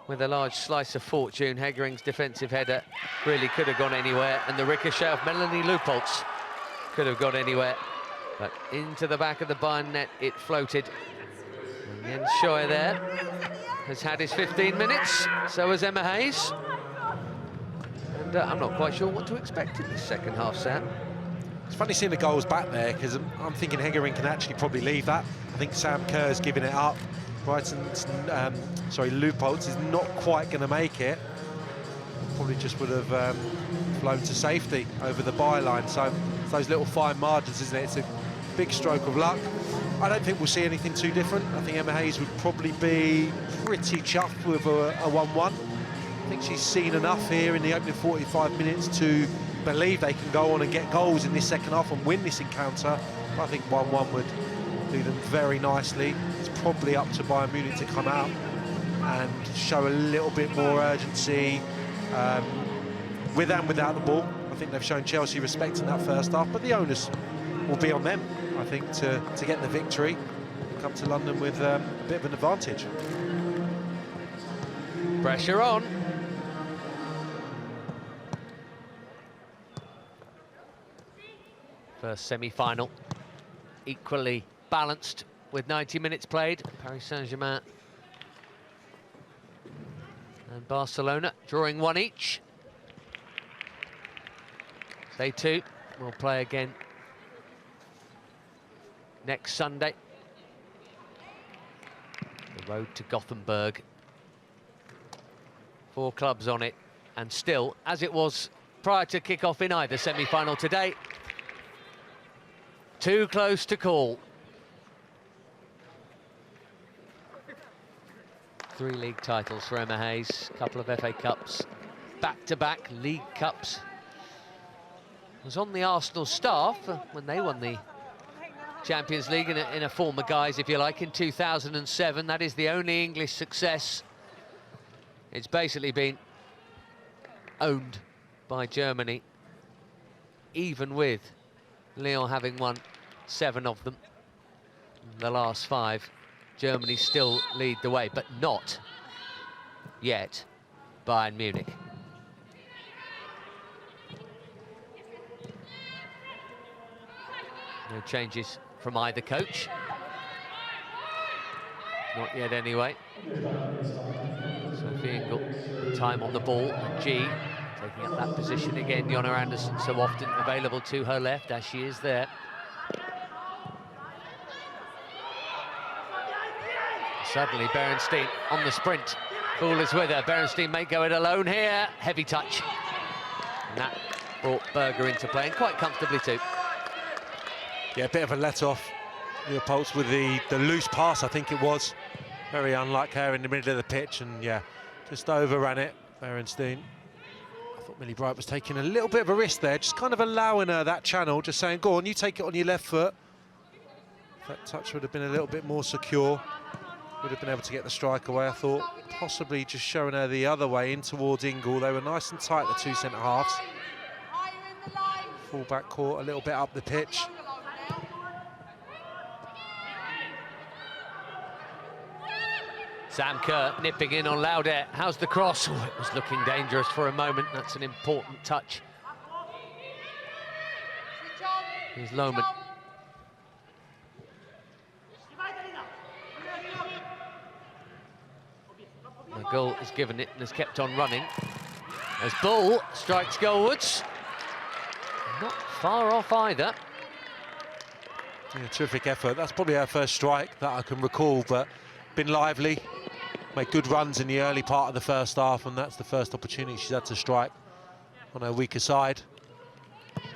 with a large slice of fortune. Hegering's defensive header really could have gone anywhere, and the ricochet of Melanie Leupolz could have gone anywhere, but into the back of the Bayern net it floated. And Jens Scheuer there has had his 15 minutes, so has Emma Hayes. And I'm not quite sure what to expect in this second half, Sam. It's funny seeing the goals back there, because I'm thinking Hegering can actually probably leave that. I think Sam Kerr's giving it up. Leupolz is not quite going to make it. Probably just would have flown to safety over the byline. So it's those little fine margins, isn't it? It's a big stroke of luck. I don't think we'll see anything too different. I think Emma Hayes would probably be pretty chuffed with a 1-1. I think she's seen enough here in the opening 45 minutes to believe they can go on and get goals in this second half and win this encounter. I think 1-1 would do them very nicely. It's probably up to Bayern Munich to come out and show a little bit more urgency with and without the ball. I think they've shown Chelsea respect in that first half, but the onus will be on them, I think, to get the victory and come to London with a bit of an advantage. Pressure on. First semi-final, equally balanced with 90 minutes played. Paris Saint-Germain and Barcelona drawing one each. They too will play again next Sunday. The road to Gothenburg. 4 clubs on it, and still, as it was prior to kick-off in either semi-final today, too close to call. 3 league titles for Emma Hayes, a couple of FA Cups, back-to-back League Cups. Was on the Arsenal staff when they won the Champions League in a former guise, if you like, in 2007. That is the only English success. It's basically been owned by Germany, even with Lyon having won 7 of them. The last 5, Germany still lead the way, but not yet Bayern Munich. No changes from either coach. Not yet anyway. Sophie Ingle, time on the ball. G taking up that position again. Jonna Andersson so often available to her left, as she is there. Suddenly Berenstein on the sprint. Ball is with her. Berenstein may go it alone here. Heavy touch. And that brought Berger into play, and quite comfortably too. Yeah, a bit of a let-off. Leupolz with the loose pass, I think it was. Very unlike her in the middle of the pitch, and yeah, just overran it, Berenstein. I thought Millie Bright was taking a little bit of a risk there, just kind of allowing her that channel, just saying, go on, you take it on your left foot. That touch would have been a little bit more secure. Would have been able to get the strike away, I thought. Possibly just showing her the other way in towards Ingle. They were nice and tight, the 2 centre-halves. Full-back court, a little bit up the pitch. Sam Kerr nipping in on Lauder. How's the cross? Oh, it was looking dangerous for a moment. That's an important touch. Here's Lohman. The goal has given it and has kept on running. As Bull strikes goalwards. Not far off either. Yeah, terrific effort. That's probably her first strike that I can recall, but been lively. Made good runs in the early part of the first half, and that's the first opportunity she's had to strike on her weaker side.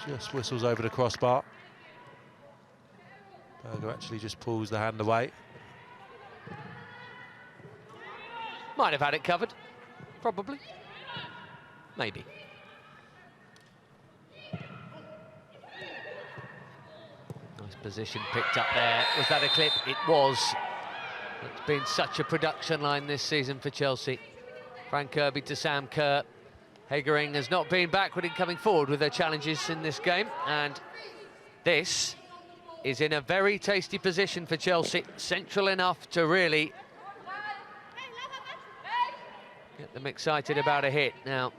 Just whistles over the crossbar. Berger actually just pulls the hand away. Might have had it covered, probably. Maybe. Nice position picked up there. Was that a clip? It was. It's been such a production line this season for Chelsea. Frank Kirby to Sam Kerr. Hegering has not been backward in coming forward with their challenges in this game, and this is in a very tasty position for Chelsea. Central enough to really get them excited about a hit. Now,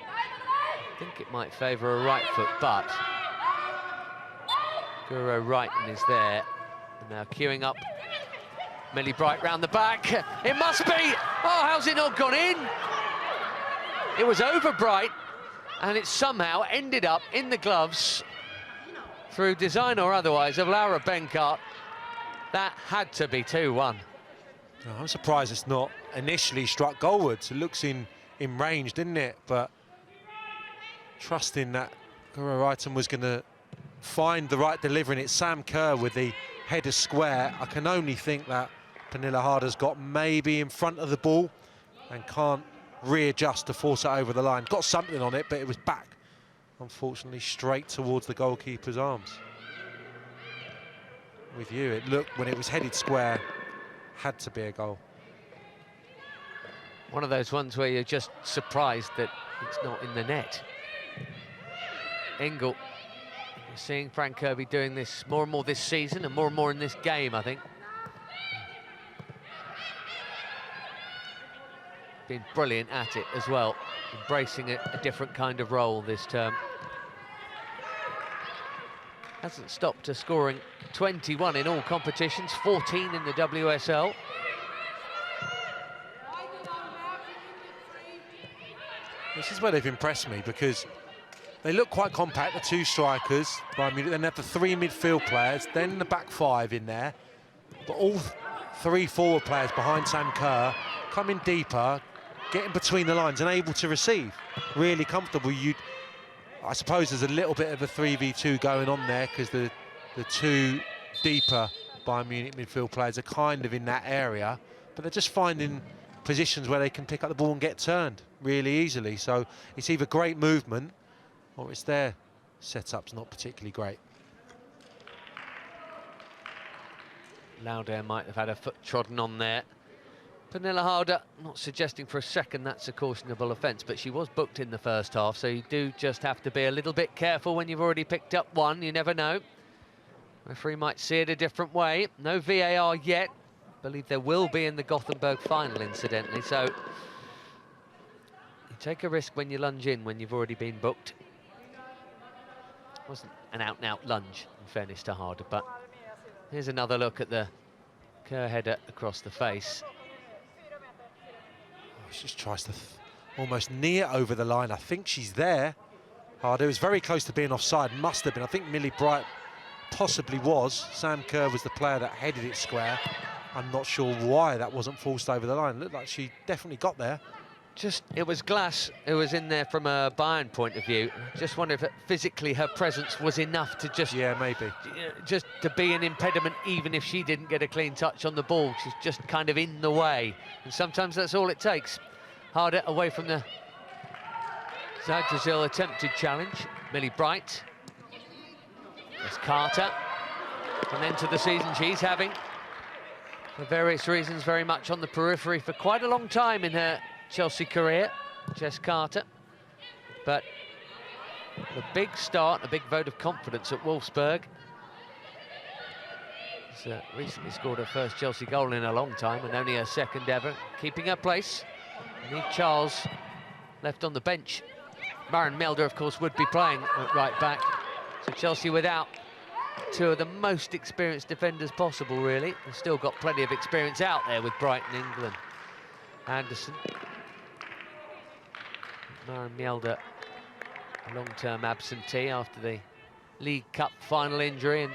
I think it might favour a right foot, but Guro Wrighton is there. And now queuing up Millie Bright round the back. It must be! Oh, how's it not gone in? It was over Bright, and it somehow ended up in the gloves, through design or otherwise, of Laura Benkart. That had to be 2-1. I'm surprised it's not initially struck goalwards. It looks in range, didn't it? But trusting that Guro Wrighton was going to find the right delivery, and it's Sam Kerr with the header square. I can only think that Pernilla Harder's got maybe in front of the ball and can't readjust to force it over the line. Got something on it, but it was back, unfortunately, straight towards the goalkeeper's arms. With you, it looked, when it was headed square, had to be a goal. One of those ones where you're just surprised that it's not in the net. Engel. You're seeing Frank Kirby doing this more and more this season, and more in this game, I think. Been brilliant at it as well, embracing a different kind of role this term. Hasn't stopped her scoring 21 in all competitions, 14 in the WSL. This is where they've impressed me, because they look quite compact, the two strikers, Bayern Munich, then they have the three midfield players, then the back five in there, but all three forward players behind Sam Kerr coming deeper, getting between the lines and able to receive. Really comfortable. I suppose there's a little bit of a 3v2 going on there, because the two deeper Bayern Munich midfield players are kind of in that area, but they're just finding positions where they can pick up the ball and get turned really easily. So it's either great movement or it's their setup's not particularly great. Lauder might have had a foot trodden on there. Pernilla Harder, not suggesting for a second that's a cautionable offence, but she was booked in the first half, so you do just have to be a little bit careful when you've already picked up one. You never know. Referee might see it a different way. No VAR yet. I believe there will be in the Gothenburg final, incidentally, so you take a risk when you lunge in when you've already been booked. It wasn't an out-and-out lunge, in fairness to Harder, but here's another look at the Kerr header across the face. She just tries to almost knee it over the line. I think she's there. Harder was very close to being offside, must have been. I think Millie Bright possibly was. Sam Kerr was the player that headed it square. I'm not sure why that wasn't forced over the line. It looked like she definitely got there. It was Glass who was in there from a Bayern point of view. Just wonder if physically her presence was enough to just... Yeah, maybe. Just to be an impediment, even if she didn't get a clean touch on the ball. She's just kind of in the way. And sometimes that's all it takes. Harder away from the Zagrazil attempted challenge. Millie Bright. There's Carter. An end to the season she's having. For various reasons, very much on the periphery for quite a long time in her Chelsea career, Jess Carter. But a big start, a big vote of confidence at Wolfsburg. She's recently scored her first Chelsea goal in a long time and only her second ever, keeping her place. Need Charles left on the bench. Maren Melder, of course, would be playing at right back. So Chelsea without two of the most experienced defenders possible, really. They've still got plenty of experience out there with Brighton, England. Anderson. Maren Melder, a long-term absentee after the League Cup final injury, and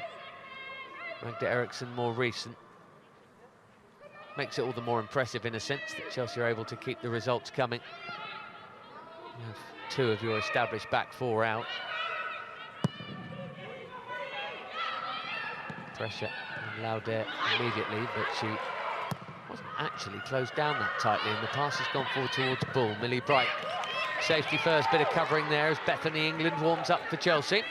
Magda Eriksson more recent. Makes it all the more impressive in a sense that Chelsea are able to keep the results coming. You have two of your established back four out. Pressure on Lauder immediately, but she wasn't actually closed down that tightly, and the pass has gone forward towards Bull. Millie Bright, safety first, bit of covering there as Bethany England warms up for Chelsea.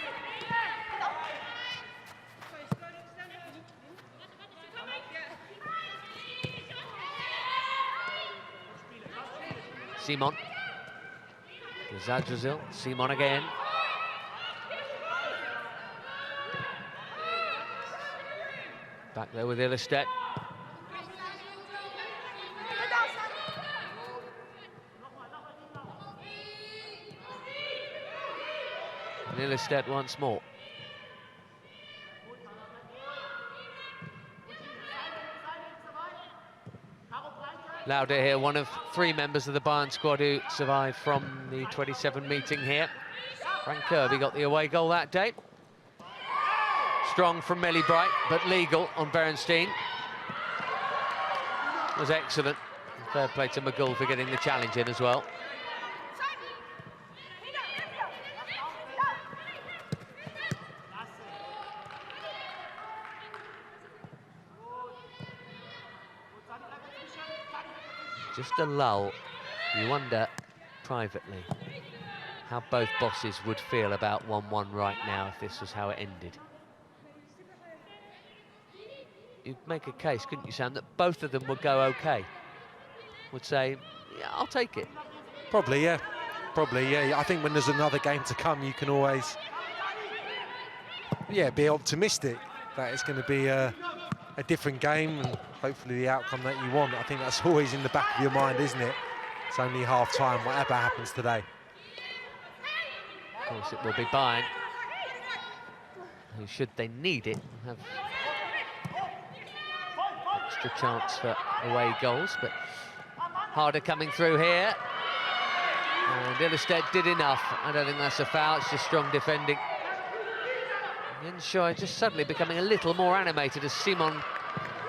Simon. Zadrazil, Simon again. Back there with Ilestedt. And Ilestedt once more. Lauder here, one of three members of the Bayern squad who survived from the 27 meeting here. Frank Kirby got the away goal that day. Strong from Millie Bright, but legal on Berenstein. Was excellent. Fair play to McGull for getting the challenge in as well. Just a lull. You wonder, privately, how both bosses would feel about 1-1 right now if this was how it ended. You'd make a case, couldn't you, Sam, that both of them would go okay? Would say, yeah, I'll take it. Probably, yeah. Probably, yeah. I think when there's another game to come, you can always, yeah, be optimistic that it's going to be a different game and hopefully the outcome that you want. I think that's always in the back of your mind, isn't it? It's only half-time, whatever happens today. Of course, it will be Bayern, who, should they need it, have extra chance for away goals, but Harder coming through here. And Ilestedt did enough. I don't think that's a foul, it's just strong defending. Inshaw just suddenly becoming a little more animated as Simon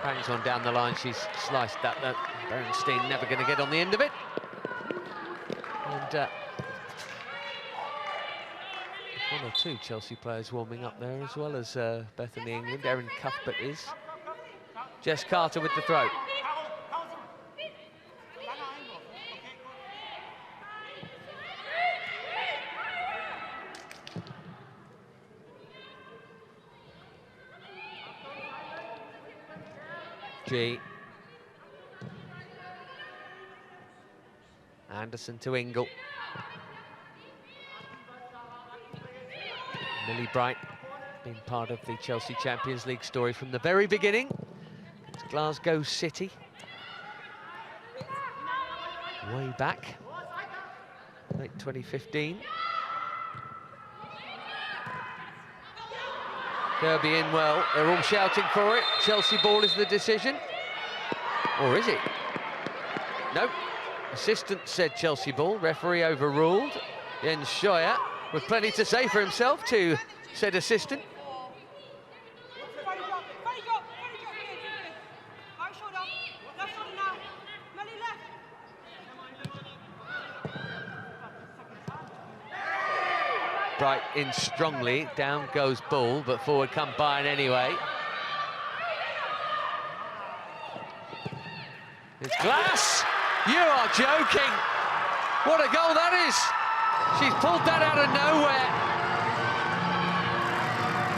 bangs on down the line. She's sliced that, though. Berenstein never going to get on the end of it. And one or two Chelsea players warming up there, as well as Bethany England. Erin Cuthbert is. Jess Carter with the throw. G. Anderson to Ingle. Millie Bright, been part of the Chelsea Champions League story from the very beginning. It's Glasgow City. Way back, late 2015. Kirby in well, they're all shouting for it. Chelsea ball is the decision. Or is it? Nope. Assistant said Chelsea ball, referee overruled. Jens Scheuer with plenty to say for himself too, said assistant. Bright in strongly, down goes ball, but forward come Bayern anyway. It's Glass! You are joking! What a goal that is! She's pulled that out of nowhere.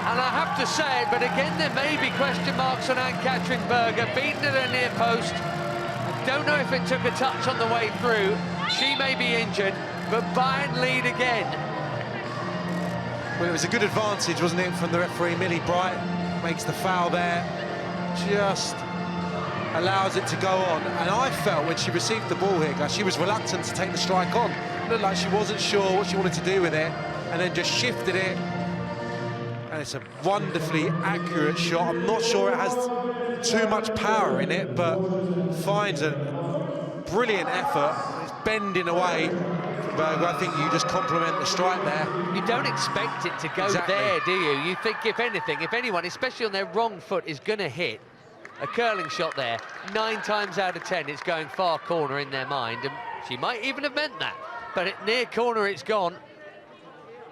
And I have to say it, but again, there may be question marks on Ann-Katrin Berger, beaten at her near post. I don't know if it took a touch on the way through. She may be injured, but Bayern lead again. Well, it was a good advantage, wasn't it, from the referee. Millie Bright makes the foul there. just allows it to go on. And I felt when she received the ball here, guys, she was reluctant to take the strike on. It looked like she wasn't sure what she wanted to do with it, and then just shifted it. And it's a wonderfully accurate shot. I'm not sure it has too much power in it, but finds a brilliant effort. It's bending away. But I think you just compliment the strike there. You don't expect it to go there, do you? You think, if anything, if anyone, especially on their wrong foot, is going to hit a curling shot there, 9 times out of 10 it's going far corner in their mind, and she might even have meant that. But at near corner it's gone.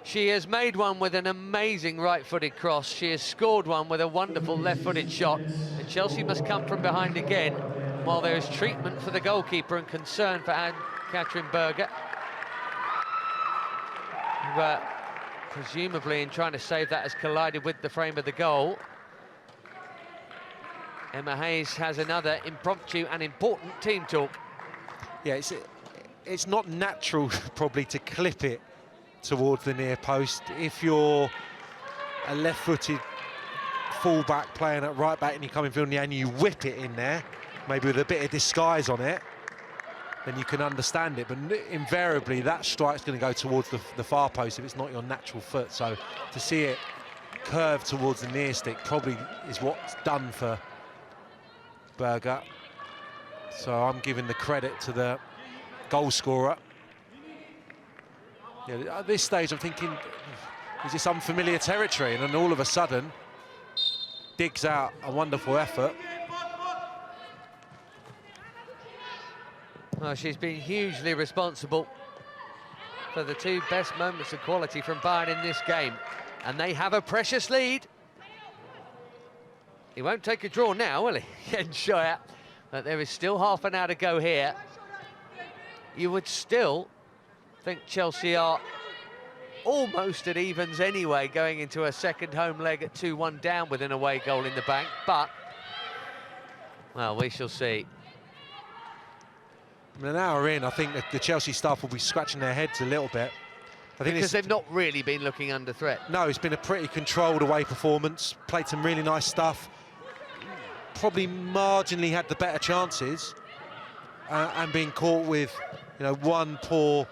She has made one with an amazing right-footed cross. She has scored one with a wonderful left-footed shot. And Chelsea must come from behind again, while there is treatment for the goalkeeper and concern for Anne-Katrin Berger, who, presumably in trying to save that, has collided with the frame of the goal. Emma Hayes has another impromptu and important team talk. Yeah, it's not natural probably to clip it towards the near post. If you're a left-footed full-back playing at right-back and you come in field and you whip it in there, maybe with a bit of disguise on it, then you can understand it. But invariably, that strike's going to go towards the far post if it's not your natural foot. So to see it curve towards the near stick probably is what's done for Berger. So I'm giving the credit to the goal scorer. Yeah, at this stage I'm thinking, is this unfamiliar territory? And then all of a sudden digs out a wonderful effort. Well, she's been hugely responsible for the 2 best moments of quality from Bayern in this game, and they have a precious lead. He won't take a draw now, will he? Scheuer. But there is still half an hour to go here. You would still think Chelsea are almost at evens anyway, going into a second home leg at 2-1 down with an away goal in the bank, but, well, we shall see. An hour in, I think that the Chelsea staff will be scratching their heads a little bit. I think because they've not really been looking under threat. No, it's been a pretty controlled away performance, played some really nice stuff, probably marginally had the better chances, and being caught with, you know, one poor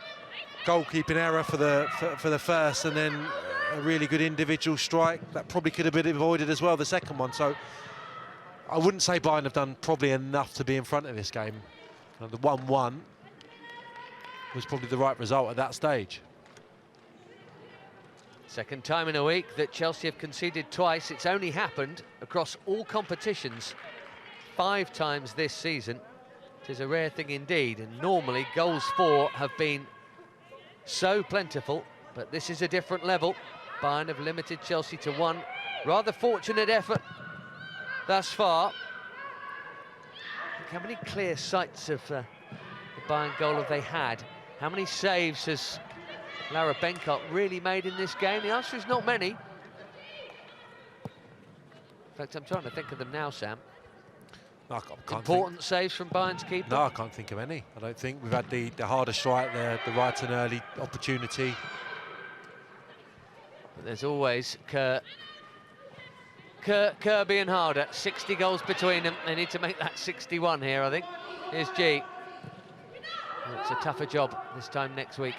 goalkeeping error for the first, and then a really good individual strike that probably could have been avoided as well, the second one. So I wouldn't say Bayern have done probably enough to be in front of this game. The 1-1 was probably the right result at that stage. Second time in a week that Chelsea have conceded twice. It's only happened across all competitions 5 times this season. It is a rare thing indeed, and normally goals for have been so plentiful, but this is a different level. Bayern have limited Chelsea to 1 rather fortunate effort thus far. How many clear sights of the Bayern goal have they had? How many saves has Lara Benkert really made in this game? The answer is not many. In fact, I'm trying to think of them now, Sam. No, I can't Important saves from Bayern's keeper? No, I can't think of any. I don't think. We've had the harder strike, the right and early opportunity. But there's always Kirby and Harder, 60 goals between them. They need to make that 61 here, I think. Here's G. It's a tougher job this time next week,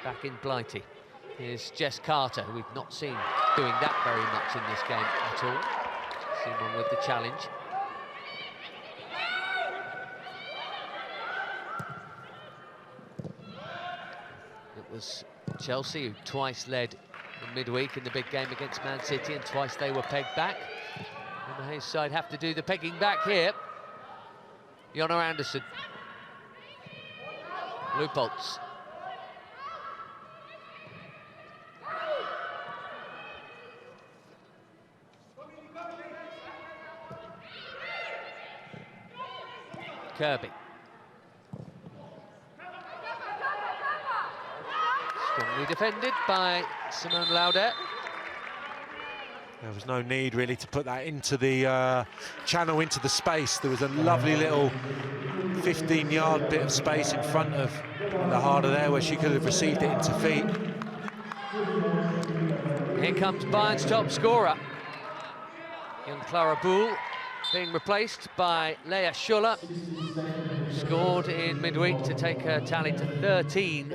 back in Blighty. Here's Jess Carter, who we've not seen doing that very much in this game at all. Seen one with the challenge. It was Chelsea who twice led in midweek in the big game against Man City, and twice they were pegged back. And the Hayes side have to do the pegging back here. Jonna Andersson. Leupolz. Kirby. Strongly defended by Simone Lauder. There was no need really to put that into the channel, into the space. There was a lovely little 15-yard bit of space in front of the Harder there where she could have received it into feet. Here comes Bayern's top scorer, young Clara Buhl. being replaced by Leah Schuller, scored in midweek to take her tally to 13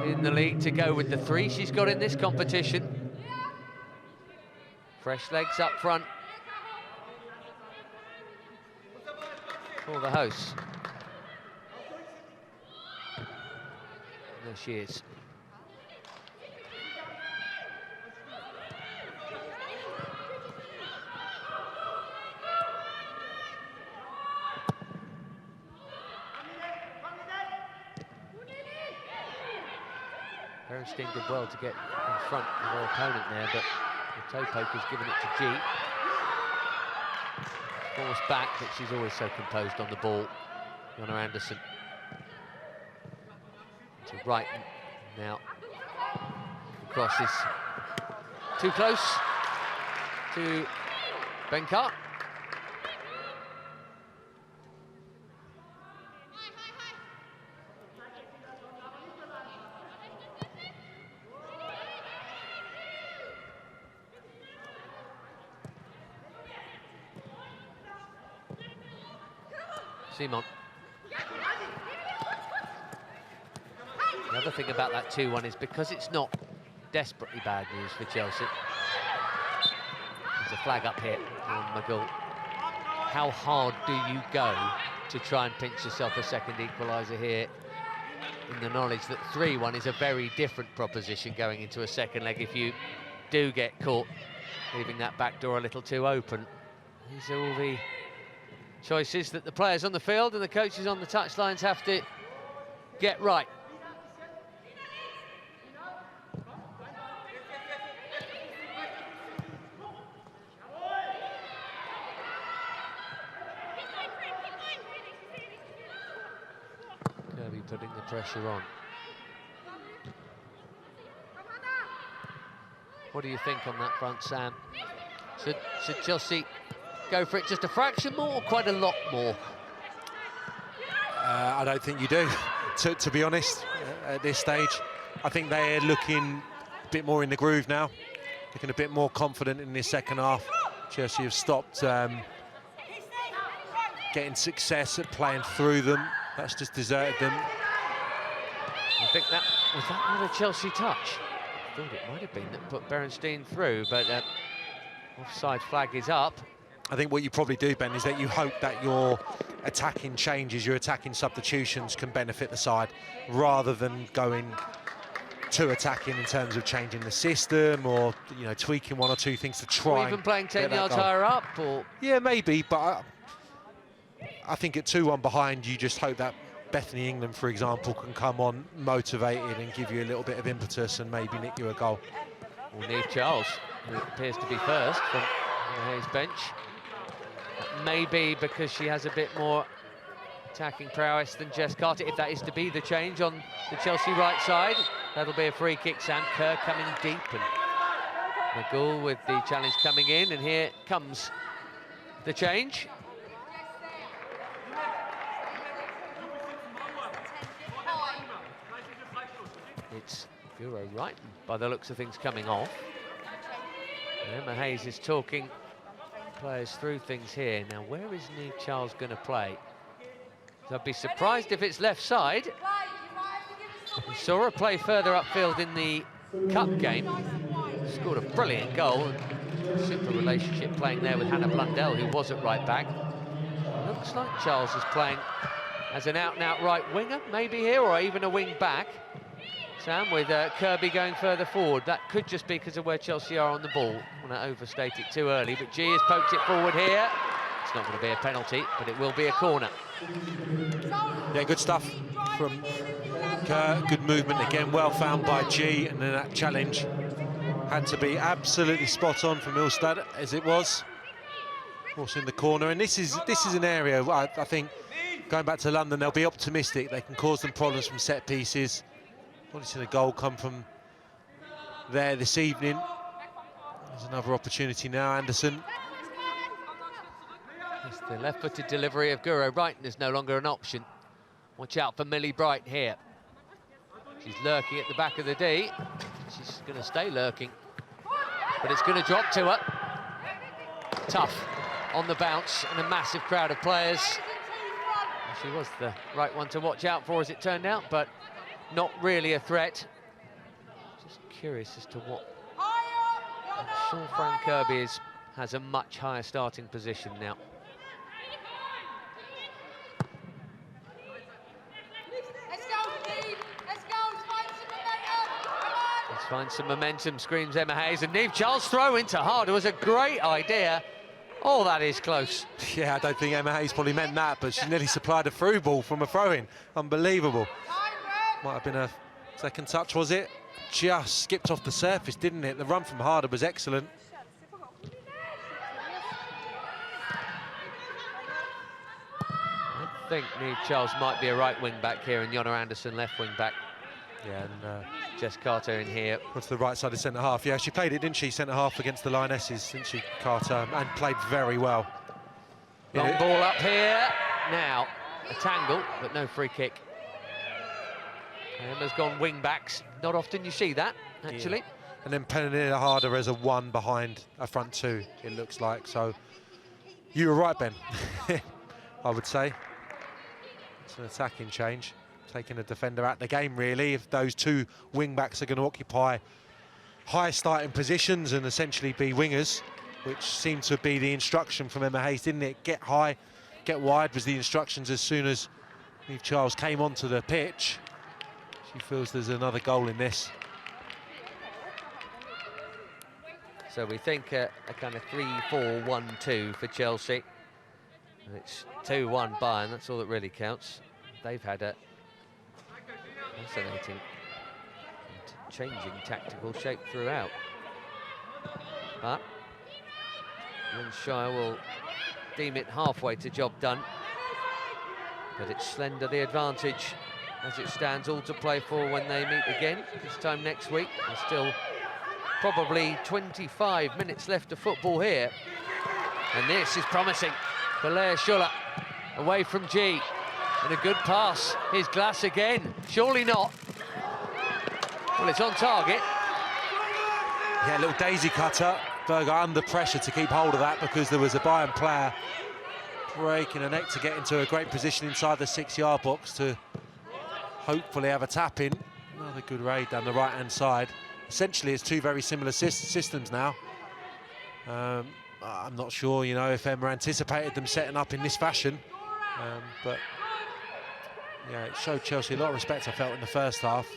in the league, to go with the 3 she's got in this competition. Fresh legs up front for the hosts. There she is. Bernstein did well to get in front of her opponent there, but the toe poker's given it to G. Forced back, but she's always so composed on the ball. Jonna Andersson to Wrighton now. The cross is too close to Benkart. Simon. The other thing about that 2-1 is because it's not desperately bad news for Chelsea. There's a flag up here on McGill. How hard do you go to try and pinch yourself a second equaliser here, in the knowledge that 3-1 is a very different proposition going into a second leg if you do get caught leaving that back door a little too open? These are all the choices that the players on the field and the coaches on the touchlines have to get right. Kirby putting the pressure on. What do you think on that front, Sam? Should Chelsea go for it just a fraction more or quite a lot more? I don't think you do, to be honest, at this stage. I think they're looking a bit more in the groove now, looking a bit more confident in this second half. Chelsea have stopped getting success at playing through them. That's just deserted them. I think that was that not a Chelsea touch? I thought it might have been that put Berenstein through, but offside flag is up. I think what you probably do, Ben, is that you hope that your attacking changes, your attacking substitutions can benefit the side, rather than going too attacking in terms of changing the system or, you know, tweaking 1 or 2 things to try. Or even playing 10 yards higher up, or yeah, maybe. But I think at 2-1 behind, you just hope that Bethany England, for example, can come on motivated and give you a little bit of impetus and maybe nick you a goal. Or Neve Charles, who appears to be first from the Hayes bench. Maybe because she has a bit more attacking prowess than Jess Carter, if that is to be the change on the Chelsea right side. That'll be a free kick. Sam Kerr coming deep, and McGill with the challenge coming in, and here comes the change. It's Guro Wrighton, by the looks of things, coming off. And Emma Hayes is talking players through things here. Now, where is Neve Charles going to play? So I'd be surprised if it's left side. We saw her play further upfield in the cup game. Scored a brilliant goal. Super relationship playing there with Hannah Blundell, who was at right back. Looks like Charles is playing as an out-and-out right winger, maybe here, or even a wing back. Sam, with Kirby going further forward. That could just be because of where Chelsea are on the ball. I want to overstate it too early, but G has poked it forward here. It's not going to be a penalty, but it will be a corner. Yeah, good stuff from Kerr. Good movement again, well found by G, and then that challenge had to be absolutely spot on from Ilstad, as it was. Forcing the corner, and this is an area I think, going back to London, they'll be optimistic. They can cause them problems from set pieces. Probably seen a goal come from there this evening. There's another opportunity now, Anderson. Yes, the left-footed delivery of Guro Wrighton is no longer an option. Watch out for Millie Bright here. She's lurking at the back of the D. She's going to stay lurking, but it's going to drop to her. Tough on the bounce and a massive crowd of players. She was the right one to watch out for, as it turned out, but not really a threat. Just curious as to what... I'm sure Fran Kirby has a much higher starting position now. Let's find some momentum, screams Emma Hayes, and Niamh Charles' throw into Harder was a great idea. Oh, that is close. Yeah, I don't think Emma Hayes probably meant that, but she nearly supplied a through ball from a throw-in. Unbelievable. Might have been a second touch, was it? Just skipped off the surface, didn't it? The run from Harder was excellent. I think Niamh Charles might be a right wing-back here, and Jonna Andersson left wing-back. Yeah, and Jess Carter in here. what's the right side of centre-half? Yeah, she played it, didn't she? Centre-half against the Lionesses, didn't she, Carter? And played very well. Long ball up here. Now, a tangle, but no free kick. Emma's gone wing-backs. Not often you see that, actually. Yeah. And then Pernilla Harder as a one behind a front two, it looks like. So, you were right, Ben, I would say. It's an attacking change. Taking a defender out the game, really, if those two wing-backs are going to occupy high starting positions and essentially be wingers, which seemed to be the instruction from Emma Hayes, didn't it? Get high, get wide was the instructions as soon as Niamh Charles came onto the pitch. She feels there's another goal in this. So we think a kind of 3-4-1-2 for Chelsea. And it's 2-1 Bayern, that's all that really counts. They've had a fascinating and changing tactical shape throughout. But Linshire will deem it halfway to job done. But it's slender the advantage as it stands, all to play for when they meet again, this time next week. There's still probably 25 minutes left of football here. And this is promising for Lea Schuller, away from G. And a good pass. Here's Glass again. Surely not. Well, it's on target. Yeah, a little daisy cutter. Berger under pressure to keep hold of that because there was a Bayern player breaking a neck to get into a great position inside the 6-yard box to hopefully have a tap in. Another good raid down the right-hand side. Essentially, it's two very similar systems now. I'm not sure, you know, if Emma anticipated them setting up in this fashion, but yeah, it showed Chelsea a lot of respect, I felt, in the first half.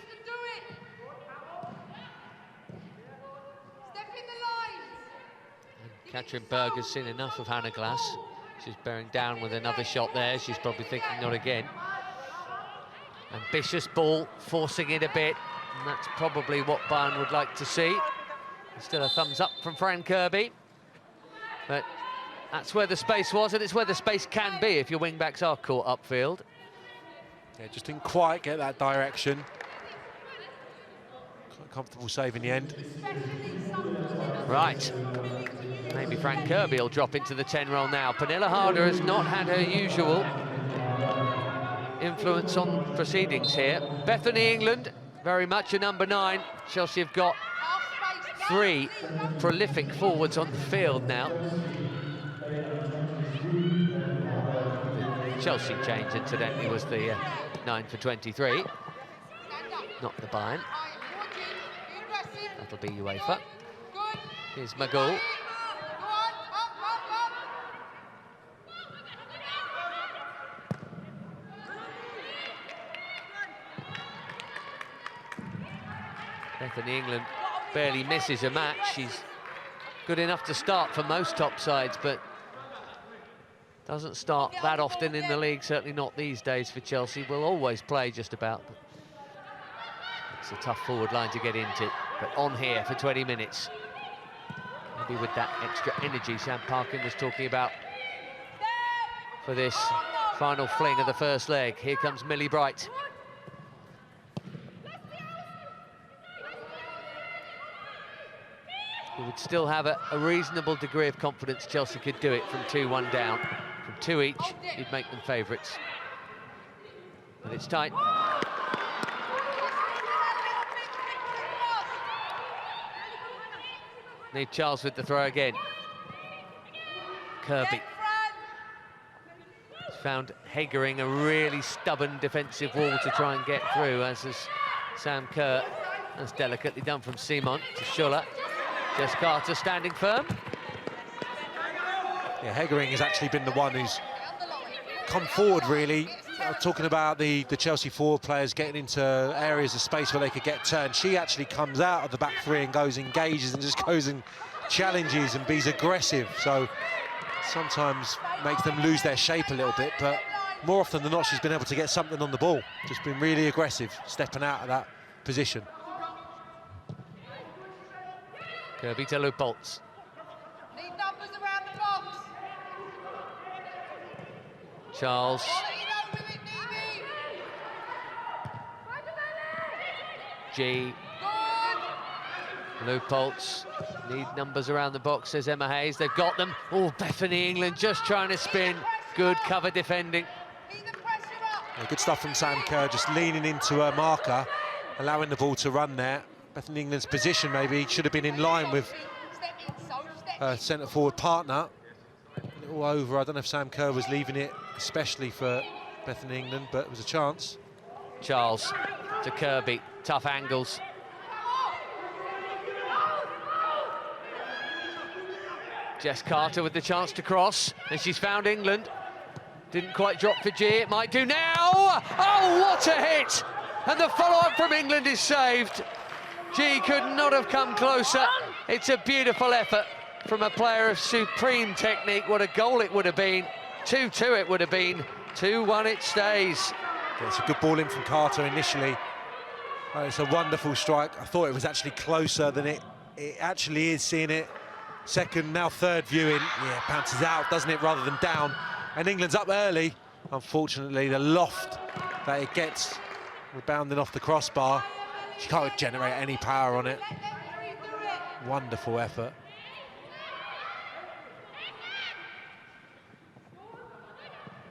Katrin Berger's seen enough of Hannah Glass. She's bearing down with another shot there. She's probably thinking, not again. Ambitious ball, forcing it a bit, and that's probably what Bayern would like to see. There's still a thumbs up from Fran Kirby, but that's where the space was, and it's where the space can be if your wing-backs are caught upfield. Yeah, just didn't quite get that direction. Quite comfortable save in the end. Right. Maybe Fran Kirby will drop into the 10 role now. Pernilla Harder has not had her usual influence on proceedings here. Bethany England, very much a number 9. Chelsea have got 3 prolific forwards on the field now. The Chelsea change, incidentally, was the 9 for 23, not the Bayern. That'll be UEFA. Here's Magul. Bethany England barely misses a match. She's good enough to start for most top sides, but doesn't start that often in the league, certainly not these days for Chelsea. Will always play just about. But it's a tough forward line to get into, but on here for 20 minutes. Maybe with that extra energy Sam Parkin was talking about for this final fling of the first leg. Here comes Millie Bright. We would still have a reasonable degree of confidence Chelsea could do it from 2-1 down. From 2 each, you'd make them favourites. But it's tight. Niamh Charles with the throw again. Kirby. He's found Hegering a really stubborn defensive wall to try and get through, as has Sam Kerr. That's delicately done from Simon to Schuller. Jess Carter standing firm. Yeah, Hegering has actually been the one who's come forward, really. Talking about the Chelsea forward players getting into areas of space where they could get turned. She actually comes out of the back three and goes, engages, and just goes and challenges and be aggressive. So sometimes makes them lose their shape a little bit, but more often than not, she's been able to get something on the ball. Just been really aggressive, stepping out of that position. Kirby to Leupolz. Need numbers around the box. Charles. G. Leupolz. Need numbers around the box, says Emma Hayes. They've got them. Oh, Bethany England just trying to spin. Good cover defending. Yeah, good stuff from Sam Kerr, just leaning into her marker, allowing the ball to run there. Bethany England's position maybe should have been in line with her centre-forward partner. A little over. I don't know if Sam Kerr was leaving it especially for Bethany England, but it was a chance. Charles to Kirby. Tough angles. Jess Carter with the chance to cross, and she's found England. Didn't quite drop for G, it might do now! Oh, what a hit! And the follow-up from England is saved. G could not have come closer. It's a beautiful effort from a player of supreme technique. What a goal it would have been. 2-2 it would have been. 2-1 it stays. Yeah, it's a good ball in from Carter initially. Oh, it's a wonderful strike. I thought it was actually closer than it actually is, seeing it second, now third viewing. Yeah, bounces out, doesn't it, rather than down. And England's up early. Unfortunately, the loft that it gets, rebounding off the crossbar, she can't generate any power on it. Wonderful effort.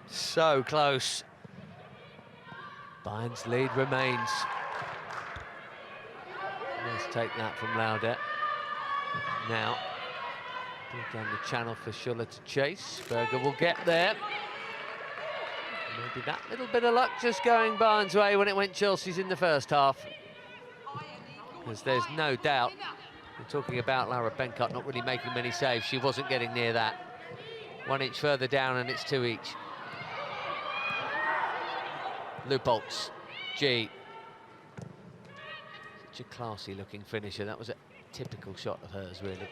So close. Bayern's lead remains. Let's take that from Laudet. Now, down the channel for Schuller to chase. Berger will get there. Maybe that little bit of luck just going Bayern's way when it went Chelsea's in the first half. Because there's no doubt, we're talking about Laura Benkert not really making many saves. She wasn't getting near that. 1 inch further down and it's 2 each. Leupolz, G. Such a classy looking finisher. That was a typical shot of hers, really.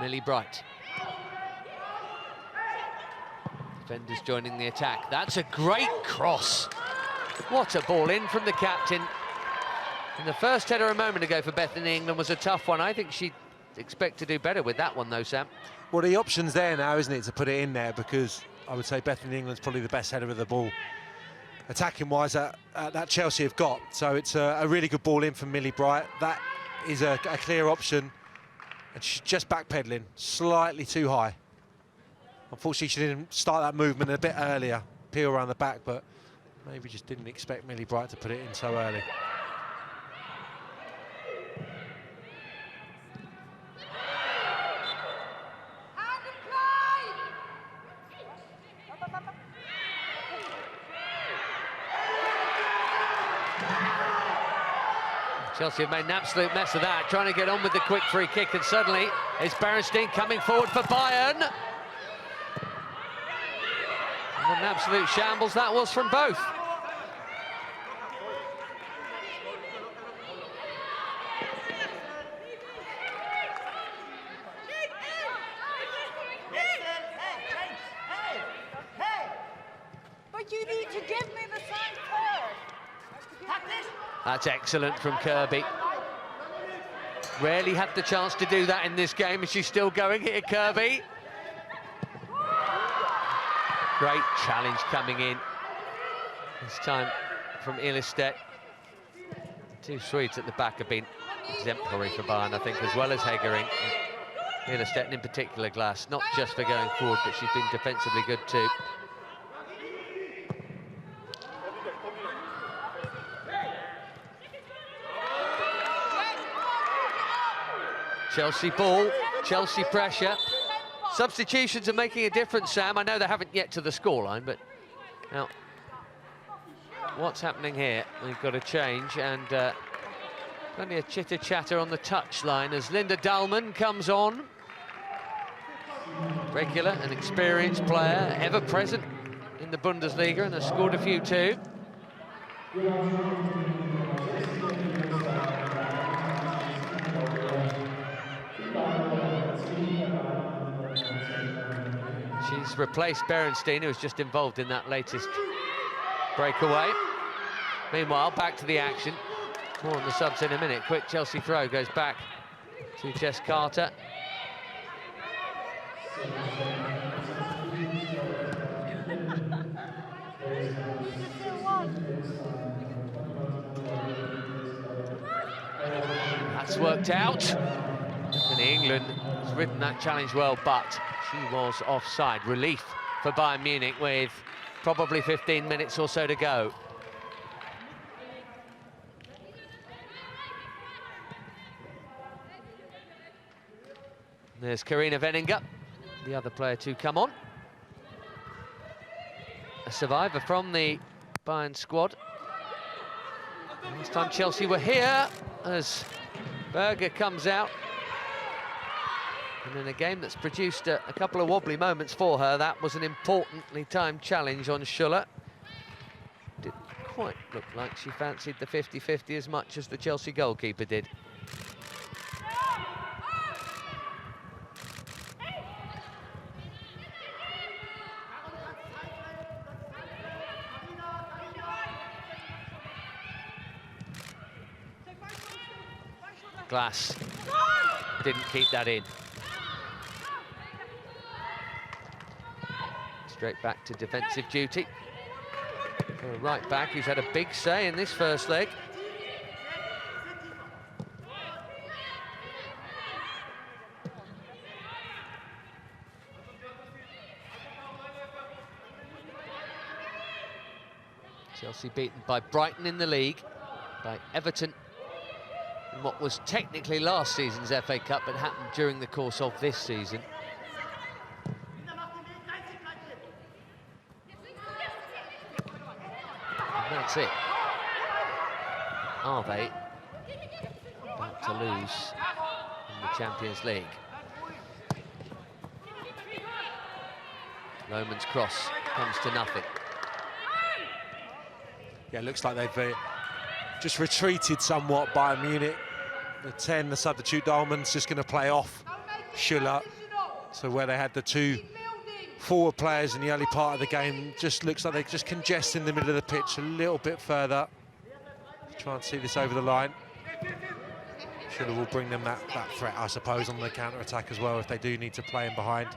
Millie Bright. Defenders joining the attack. That's a great cross. What a ball in from the captain. And the first header a moment ago for Bethany England was a tough one. I think she'd expect to do better with that one, though, Sam. Well, the option's there now, isn't it, to put it in there, because I would say Bethany England's probably the best header of the ball, attacking-wise, that Chelsea have got. So it's a really good ball in from Millie Bright. That is a clear option. And she's just backpedaling, slightly too high. Unfortunately, she didn't start that movement a bit earlier, peel around the back, but maybe just didn't expect Millie Bright to put it in so early. Chelsea have made an absolute mess of that, trying to get on with the quick free kick, and suddenly it's Berenstein coming forward for Bayern. And an absolute shambles that was from both. But you need to give me the sign first. That's excellent from Kirby. Rarely had the chance to do that in this game, and she's still going here, Kirby. Great challenge coming in. This time from Ilestedt. Two Swedes at the back have been exemplary for Bayern, I think, as well as Hegering. Ilestedt in particular, Glass, not just for going forward, but she's been defensively good too. Chelsea ball. Chelsea pressure. Substitutions are making a difference, Sam. I know they haven't yet to the scoreline, but now what's happening here? We've got a change, and plenty of chitter-chatter on the touchline as Linda Dahlmann comes on. Regular and experienced player, ever present in the Bundesliga, and has scored a few too. She's replaced Berenstein, who was just involved in that latest breakaway. Meanwhile, back to the action. More on the subs in a minute. Quick Chelsea throw goes back to Jess Carter. That's worked out. And England has ridden that challenge well, but she was offside. Relief for Bayern Munich with probably 15 minutes or so to go. There's Karina Veninger, the other player to come on. A survivor from the Bayern squad. Last time Chelsea were here, as Berger comes out. And in a game that's produced a couple of wobbly moments for her, that was an importantly timed challenge on Schuller. Didn't quite look like she fancied the 50-50 as much as the Chelsea goalkeeper did. Glass didn't keep that in. Straight back to defensive duty. For a right back who's had a big say in this first leg. Chelsea beaten by Brighton in the league, by Everton in what was technically last season's FA Cup, but happened during the course of this season. And that's it. Are they about to lose in the Champions League? Lohmann's cross comes to nothing. Yeah, it looks like they've just retreated somewhat, Bayern Munich. The 10, the substitute Dahlmann's just going to play off Schuller. So where they had the two forward players in the early part of the game, just looks like they just congest in the middle of the pitch a little bit further. Try and see this over the line. Schuller will bring them that threat, I suppose, on the counter-attack as well, if they do need to play in behind.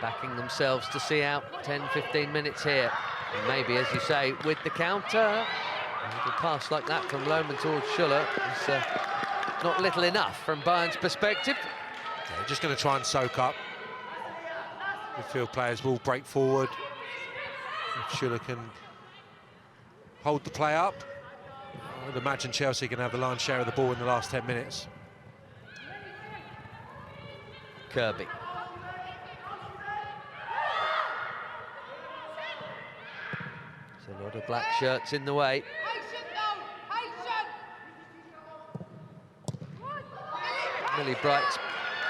Backing themselves to see out 10-15 minutes here. And maybe, as you say, with the counter, a little pass like that from Lohmann towards Schuller is not little enough from Bayern's perspective. Yeah, they're just going to try and soak up. Midfield players will break forward. If Schuller can hold the play up, I would imagine Chelsea can have the lion's share of the ball in the last 10 minutes. Kirby. There's a lot of black shirts in the way. Millie Bright's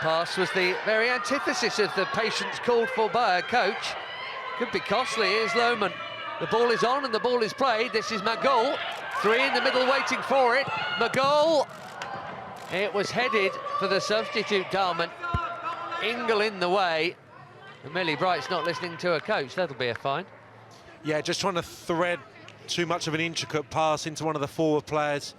pass was the very antithesis of the patience called for by her coach. Could be costly. Here's Lohmann. The ball is on and the ball is played. This is Magol. Three in the middle waiting for it. Magol. It was headed for the substitute Dahlmann. Ingle in the way. And Millie Bright's not listening to her coach. That'll be a fine. Yeah, just trying to thread too much of an intricate pass into one of the forward players.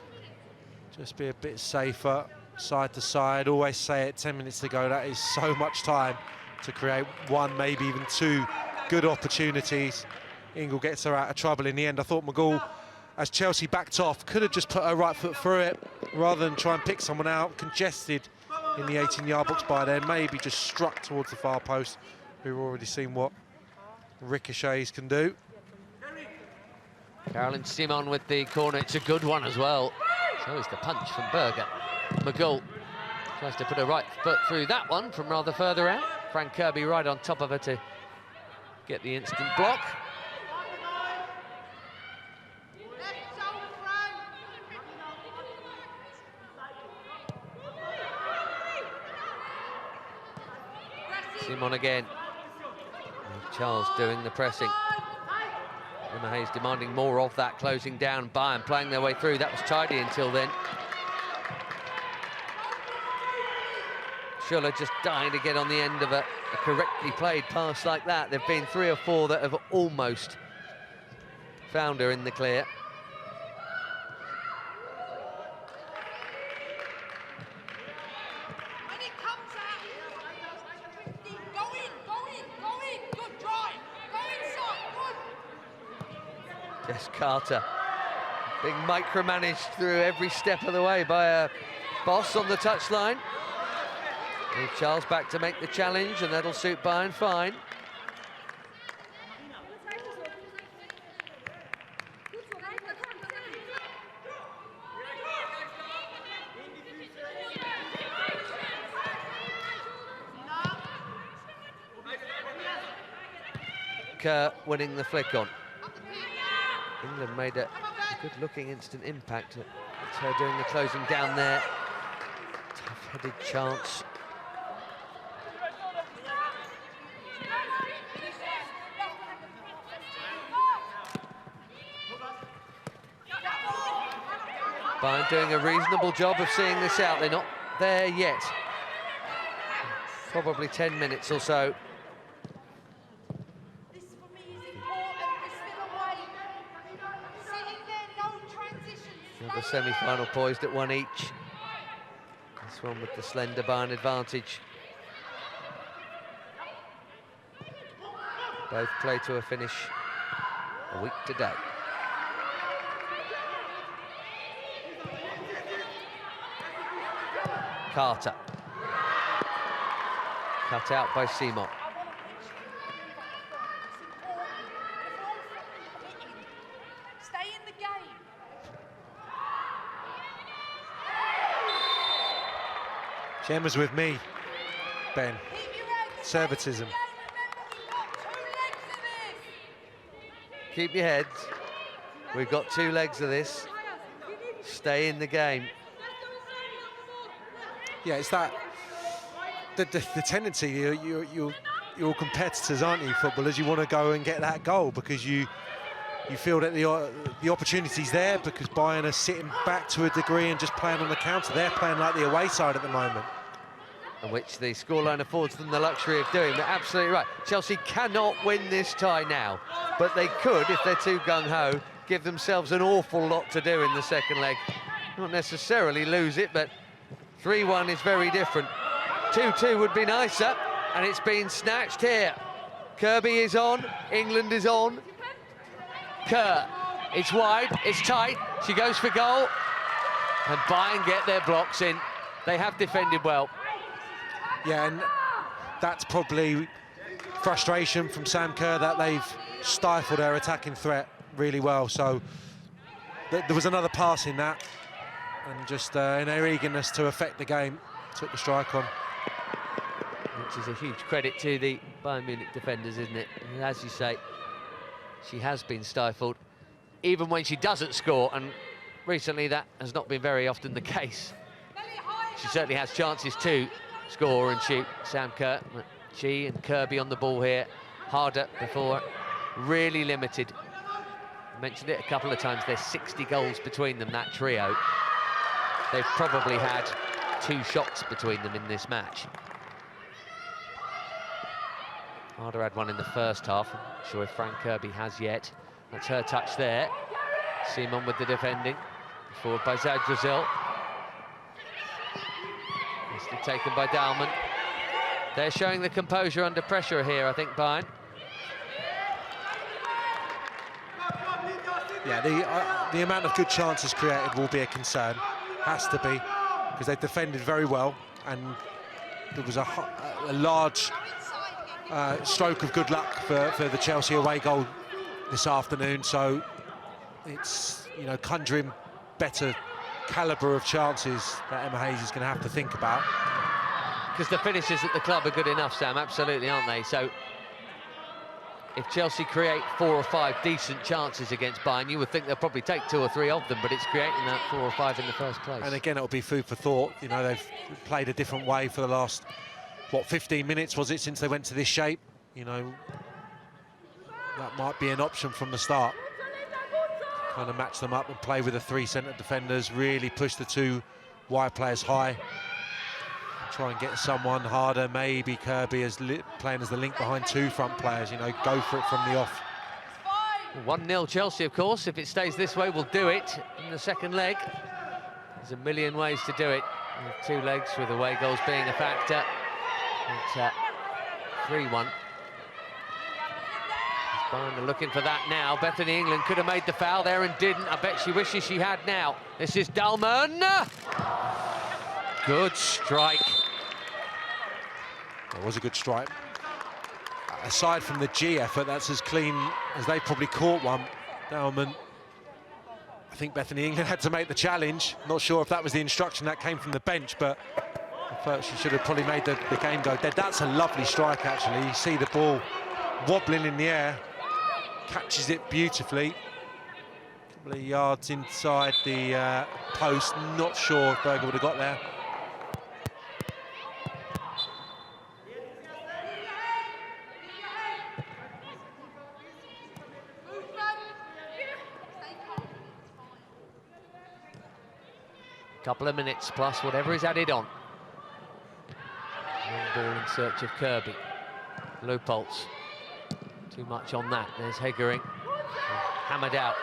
Just be a bit safer, side to side. Always say it, 10 minutes to go. That is so much time to create one, maybe even two good opportunities. Ingle gets her out of trouble in the end. I thought Magol, as Chelsea backed off, could have just put her right foot through it rather than try and pick someone out. Congested in the 18-yard box by there, maybe just struck towards the far post. We've already seen what ricochets can do. Caroline Simon with the corner. It's a good one as well. So is the punch from Berger. Magol Tries to put a right foot through that one from rather further out. Frank Kirby right on top of her to get the instant block. Simon again. Charles doing the pressing. Emma Hayes demanding more of that, closing down. Bayern playing their way through. That was tidy until then. Schuller just dying to get on the end of a correctly played pass like that. There have been 3 or 4 that have almost found her in the clear. Jess Carter being micromanaged through every step of the way by a boss on the touchline. Leave Charles back to make the challenge, and that'll suit Bayern fine. Kerr winning the flick on. England made a good-looking instant impact. It's her doing the closing down there. Tough-headed chance. Bayern doing a reasonable job of seeing this out. They're not there yet. Probably 10 minutes or so. The semi-final poised at 1 each. This one with the slender Bayern advantage. Both play to a finish a week today. Carter. Cut out by Simon. Jem was with me, Ben. Conservatism. Keep your heads. We've got 2 legs of this. Stay in the game. Yeah, it's that the tendency. You're all competitors, aren't you, footballers? You want to go and get that goal because you feel that the opportunity's there, because Bayern are sitting back to a degree and just playing on the counter. They're playing like the away side at the moment. And which the scoreline affords them the luxury of doing. They're absolutely right. Chelsea cannot win this tie now, but they could, if they're too gung-ho, give themselves an awful lot to do in the second leg. Not necessarily lose it, but 3-1 is very different. 2-2 would be nicer, and it's been snatched here. Kirby is on, England is on. Kerr, it's wide, it's tight, she goes for goal, and Bayern get their blocks in. They have defended well. Yeah, and that's probably frustration from Sam Kerr that they've stifled her attacking threat really well. So there was another pass in that, and just in their eagerness to affect the game, took the strike on. Which is a huge credit to the Bayern Munich defenders, isn't it? And as you say, she has been stifled, even when she doesn't score, and recently that has not been very often the case. She certainly has chances to score and shoot, Sam Kerr. She and Kirby on the ball here, harder before, really limited. I mentioned it a couple of times, there's 60 goals between them, that trio. They've probably had 2 shots between them in this match. Harder had one in the first half. I'm not sure if Frank Kirby has yet. That's her touch there. Simon with the defending. Forward by Zadrazil. Nicely taken by Dalman. They're showing the composure under pressure here, I think, Bayern. Yeah, the amount of good chances created will be a concern. Has to be, because they defended very well, and there was a large stroke of good luck for the Chelsea away goal this afternoon. So it's, you know, conjuring better calibre of chances that Emma Hayes is going to have to think about. because the finishes at the club are good enough, Sam, absolutely, aren't they? So if Chelsea create 4 or 5 decent chances against Bayern, you would think they'll probably take 2 or 3 of them, but it's creating that 4 or 5 in the first place. And again, it'll be food for thought. You know, they've played a different way for the last, what, 15 minutes was it since they went to this shape? You know, that might be an option from the start. Kind of match them up and play with the 3 centre defenders, really push the 2 wide players high. Try and get someone harder, maybe Kirby as playing as the link behind 2 front players, you know, go for it from the off. 1-0 Chelsea, of course. If it stays this way, we'll do it in the second leg. There's a million ways to do it. With 2 legs, with away goals being a factor. It's 3-1. Bayern are looking for that now. Bethany England could have made the foul there and didn't. I bet she wishes she had now. This is Dalman. Good strike. It was a good strike. Aside from the G effort, that's as clean as they probably caught one. Dalman. I think Bethany England had to make the challenge. Not sure if that was the instruction that came from the bench, but I thought she should have probably made the game go dead. That's a lovely strike, actually. You see the ball wobbling in the air. Catches it beautifully. A couple of yards inside the post. Not sure if Berger would have got there. Couple of minutes plus whatever is added on. Long ball in search of Kirby. Low pulse. Too much on that. There's Hegering. Hammered out.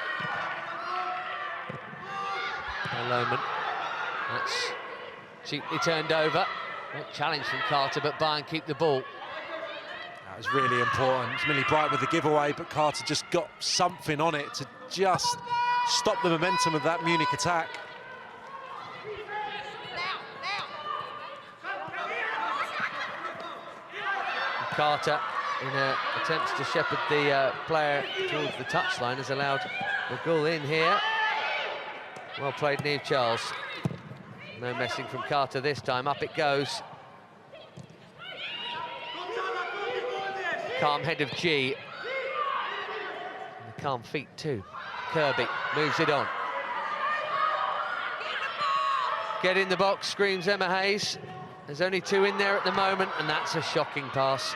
Lohman. That's cheaply turned over. Great challenge from Carter, but Bayern keep the ball. That was really important. It's Millie Bright with the giveaway, but Carter just got something on it to just stop the momentum of that Munich attack. Carter, in attempts to shepherd the player towards the touchline, has allowed the goal in here. Well played, Niamh Charles. No messing from Carter this time. Up it goes. Calm head of G. And the calm feet too. Kirby moves it on. Get in the box, screams Emma Hayes. There's only 2 in there at the moment, and that's a shocking pass.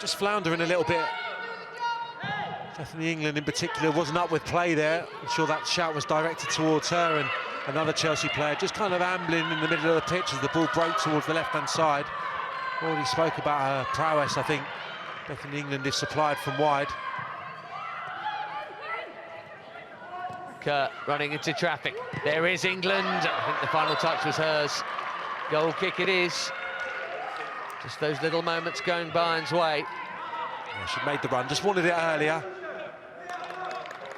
Just floundering a little bit. Bethany England in particular wasn't up with play there. I'm sure that shout was directed towards her, and another Chelsea player just kind of ambling in the middle of the pitch as the ball broke towards the left-hand side. Already spoke about her prowess, I think. Bethany England is supplied from wide. Kurt running into traffic. There is England. I think the final touch was hers. Goal kick it is. Just those little moments going Bayern's way. Yeah, she made the run, just wanted it earlier.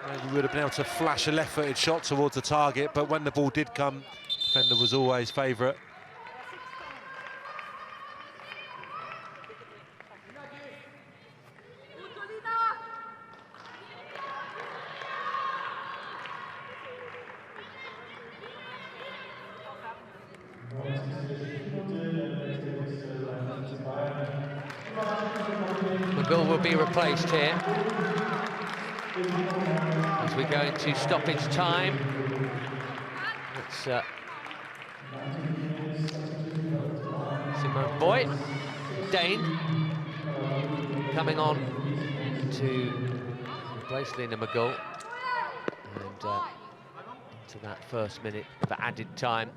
Maybe would have been able to flash a left-footed shot towards the target, but when the ball did come, defender was always favourite. McGill will be replaced here as we go into stoppage time. It's Simone Boyd, Dane, coming on to replace Lena McGill, and into that first minute of added time.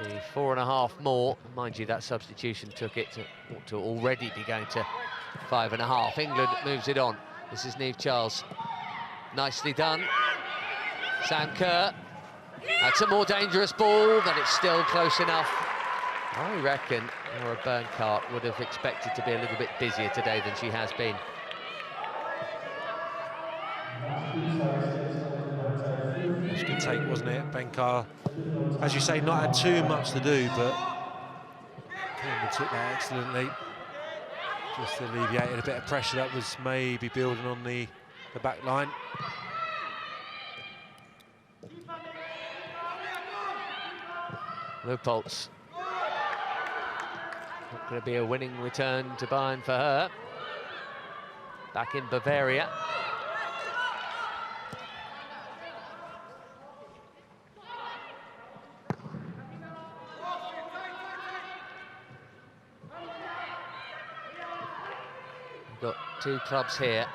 The 4.5 more, mind you, that substitution took it to already be going to 5.5. England moves it on. This is Niamh Charles. Nicely done. Sam Kerr. That's a more dangerous ball, but it's still close enough. I reckon Laura Bernhardt would have expected to be a little bit busier today than she has been. That's a good take, wasn't it? Bernhardt, as you say, not had too much to do, but Cameron took that excellently. Just alleviated a bit of pressure that was maybe building on the back line. Low pulse. going to be a winning return to Bayern for her. Back in Bavaria. We've got two clubs here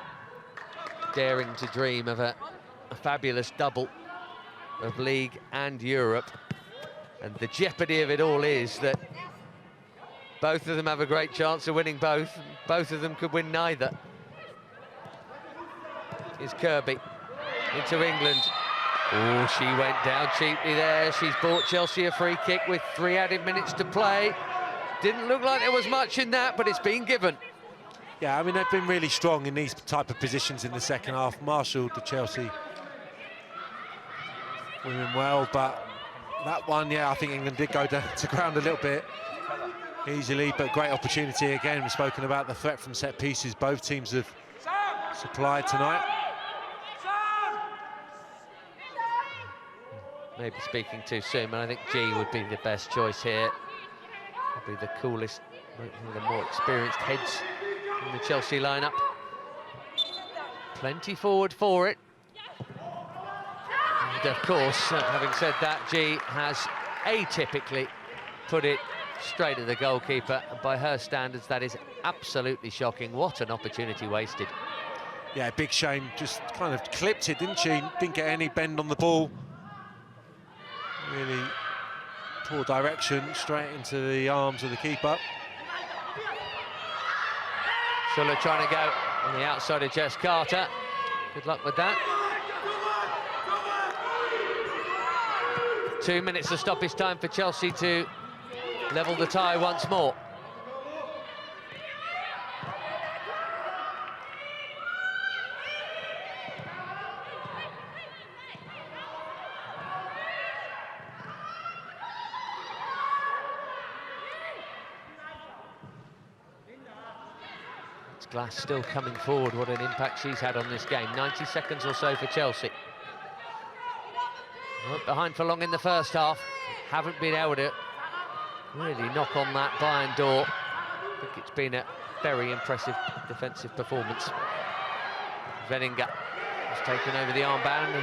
daring to dream of a fabulous double of League and Europe. And the jeopardy of it all is that both of them have a great chance of winning both. Both of them could win neither. Here's Kirby into England. Oh, she went down cheaply there. She's bought Chelsea a free kick with 3 added minutes to play. Didn't look like there was much in that, but it's been given. Yeah, I mean, they've been really strong in these type of positions in the second half. Marshall to Chelsea winning well, but that one, yeah, I think England did go to ground a little bit easily, but great opportunity again. We've spoken about the threat from set pieces both teams have supplied tonight. Maybe speaking too soon, but I think G would be the best choice here. Probably the coolest, one of the more experienced heads in the Chelsea lineup. Plenty forward for it. And of course, having said that, G has atypically put it straight at the goalkeeper. And by her standards, that is absolutely shocking. What an opportunity wasted. Yeah, big shame. Just kind of clipped it, didn't she? Didn't get any bend on the ball. Really poor direction, straight into the arms of the keeper. Schuller trying to go on the outside of Jess Carter. Good luck with that. 2 minutes of stoppage time for Chelsea to level the tie once more. Glass still coming forward. What an impact she's had on this game. 90 seconds or so for Chelsea. Weren't behind for long in the first half. Haven't been able to really knock on that Bayern door. I think it's been a very impressive defensive performance. Veninger has taken over the armband.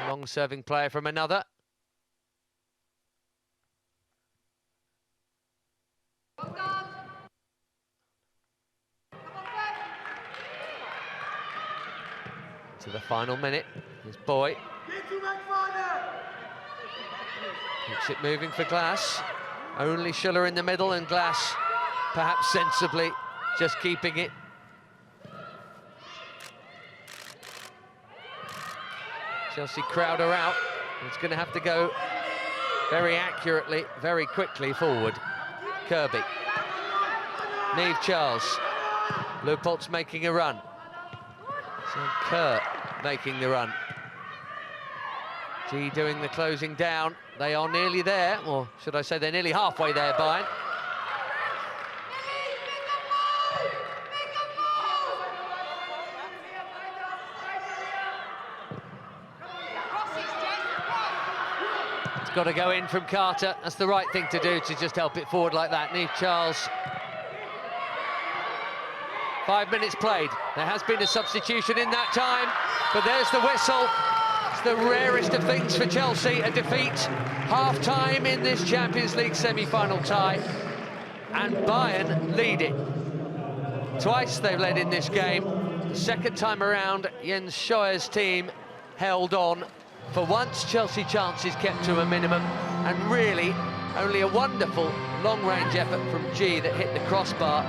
A long-serving player from another. To the final minute, his boy keeps it moving for Glass. Only Schuller in the middle, and Glass perhaps sensibly just keeping it. Chelsea crowd her out. It's going to have to go very accurately, very quickly forward. Kirby, Niamh Charles, Leupolt's making a run. So Kerr making the run. G doing the closing down. They are nearly there, or should I say they're nearly halfway there, Bayern. It's got to go in from Carter. That's the right thing to do, to just help it forward like that. Niamh Charles. 5 minutes played. There has been a substitution in that time, but there's the whistle. It's the rarest of things for Chelsea, a defeat, half-time in this Champions League semi-final tie, and Bayern lead it. Twice they've led in this game. The second time around, Jens Scheuer's team held on. For once, Chelsea chances kept to a minimum, and really only a wonderful long-range effort from G that hit the crossbar.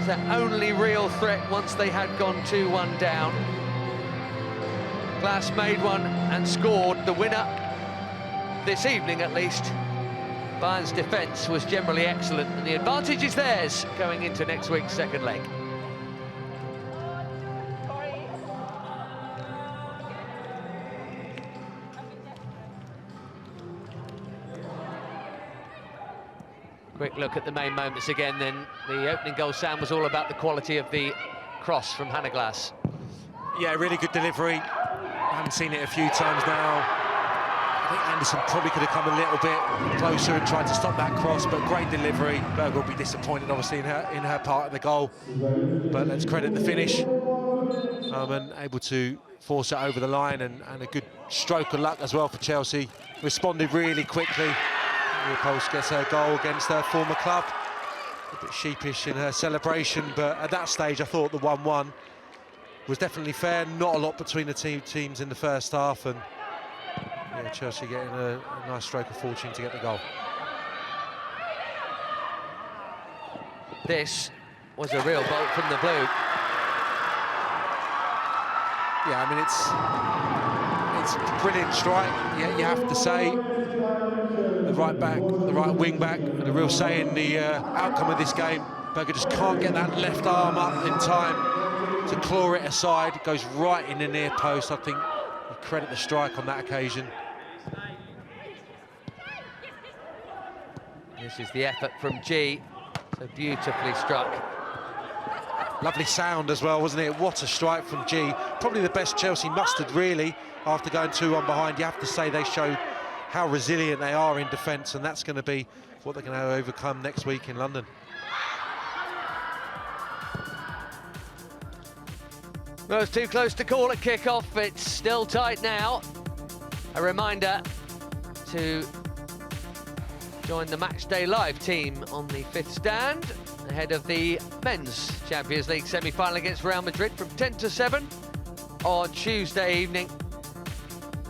Their only real threat once they had gone 2-1 down. Glass made one and scored the winner this evening, at least. Bayern's defence was generally excellent, and the advantage is theirs going into next week's second leg. Quick look at the main moments again, then. The opening goal, Sam, was all about the quality of the cross from Hannah Glass. Yeah, really good delivery. I haven't seen it a few times now. think Anderson probably could have come a little bit closer and tried to stop that cross, but great delivery. Berger will be disappointed, obviously, in her part of the goal. But let's credit the finish. And able to force it over the line, and a good stroke of luck as well for Chelsea. Responded really quickly. Leopold gets her goal against her former club. A bit sheepish in her celebration, but at that stage I thought the 1-1 was definitely fair. Not a lot between the teams in the first half, and yeah, Chelsea getting a nice stroke of fortune to get the goal. This was a real bolt from the blue. Yeah, I mean, it's a brilliant strike. Yeah, you have to say, the right back, the right wing back, and a real say in the outcome of this game. Berger just can't get that left arm up in time to claw it aside. It goes right in the near post. I think you credit the strike on that occasion. This is the effort from G, so beautifully struck. Lovely sound as well, wasn't it? What a strike from G. Probably the best Chelsea mustered, really, after going 2-1 behind. You have to say they showed how resilient they are in defence, and that's going to be what they're going to overcome next week in London. Well, it's too close to call at kick-off. It's still tight now. A reminder to join the Matchday Live team on the 5th stand ahead of the Men's Champions League semi-final against Real Madrid from 10 to 7 on Tuesday evening.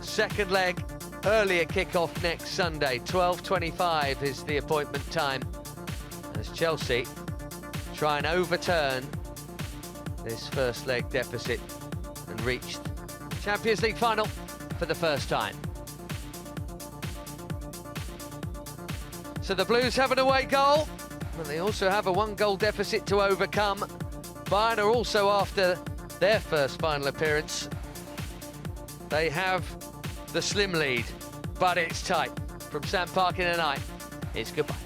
Second leg, earlier kick-off next Sunday. 12:25 is the appointment time as Chelsea try and overturn this first leg deficit and reach Champions League final for the first time. So the Blues have an away goal, but they also have a 1-goal deficit to overcome. Bayern are also after their first final appearance. They have the slim lead, but it's tight. From Sam Park in the night, it's goodbye.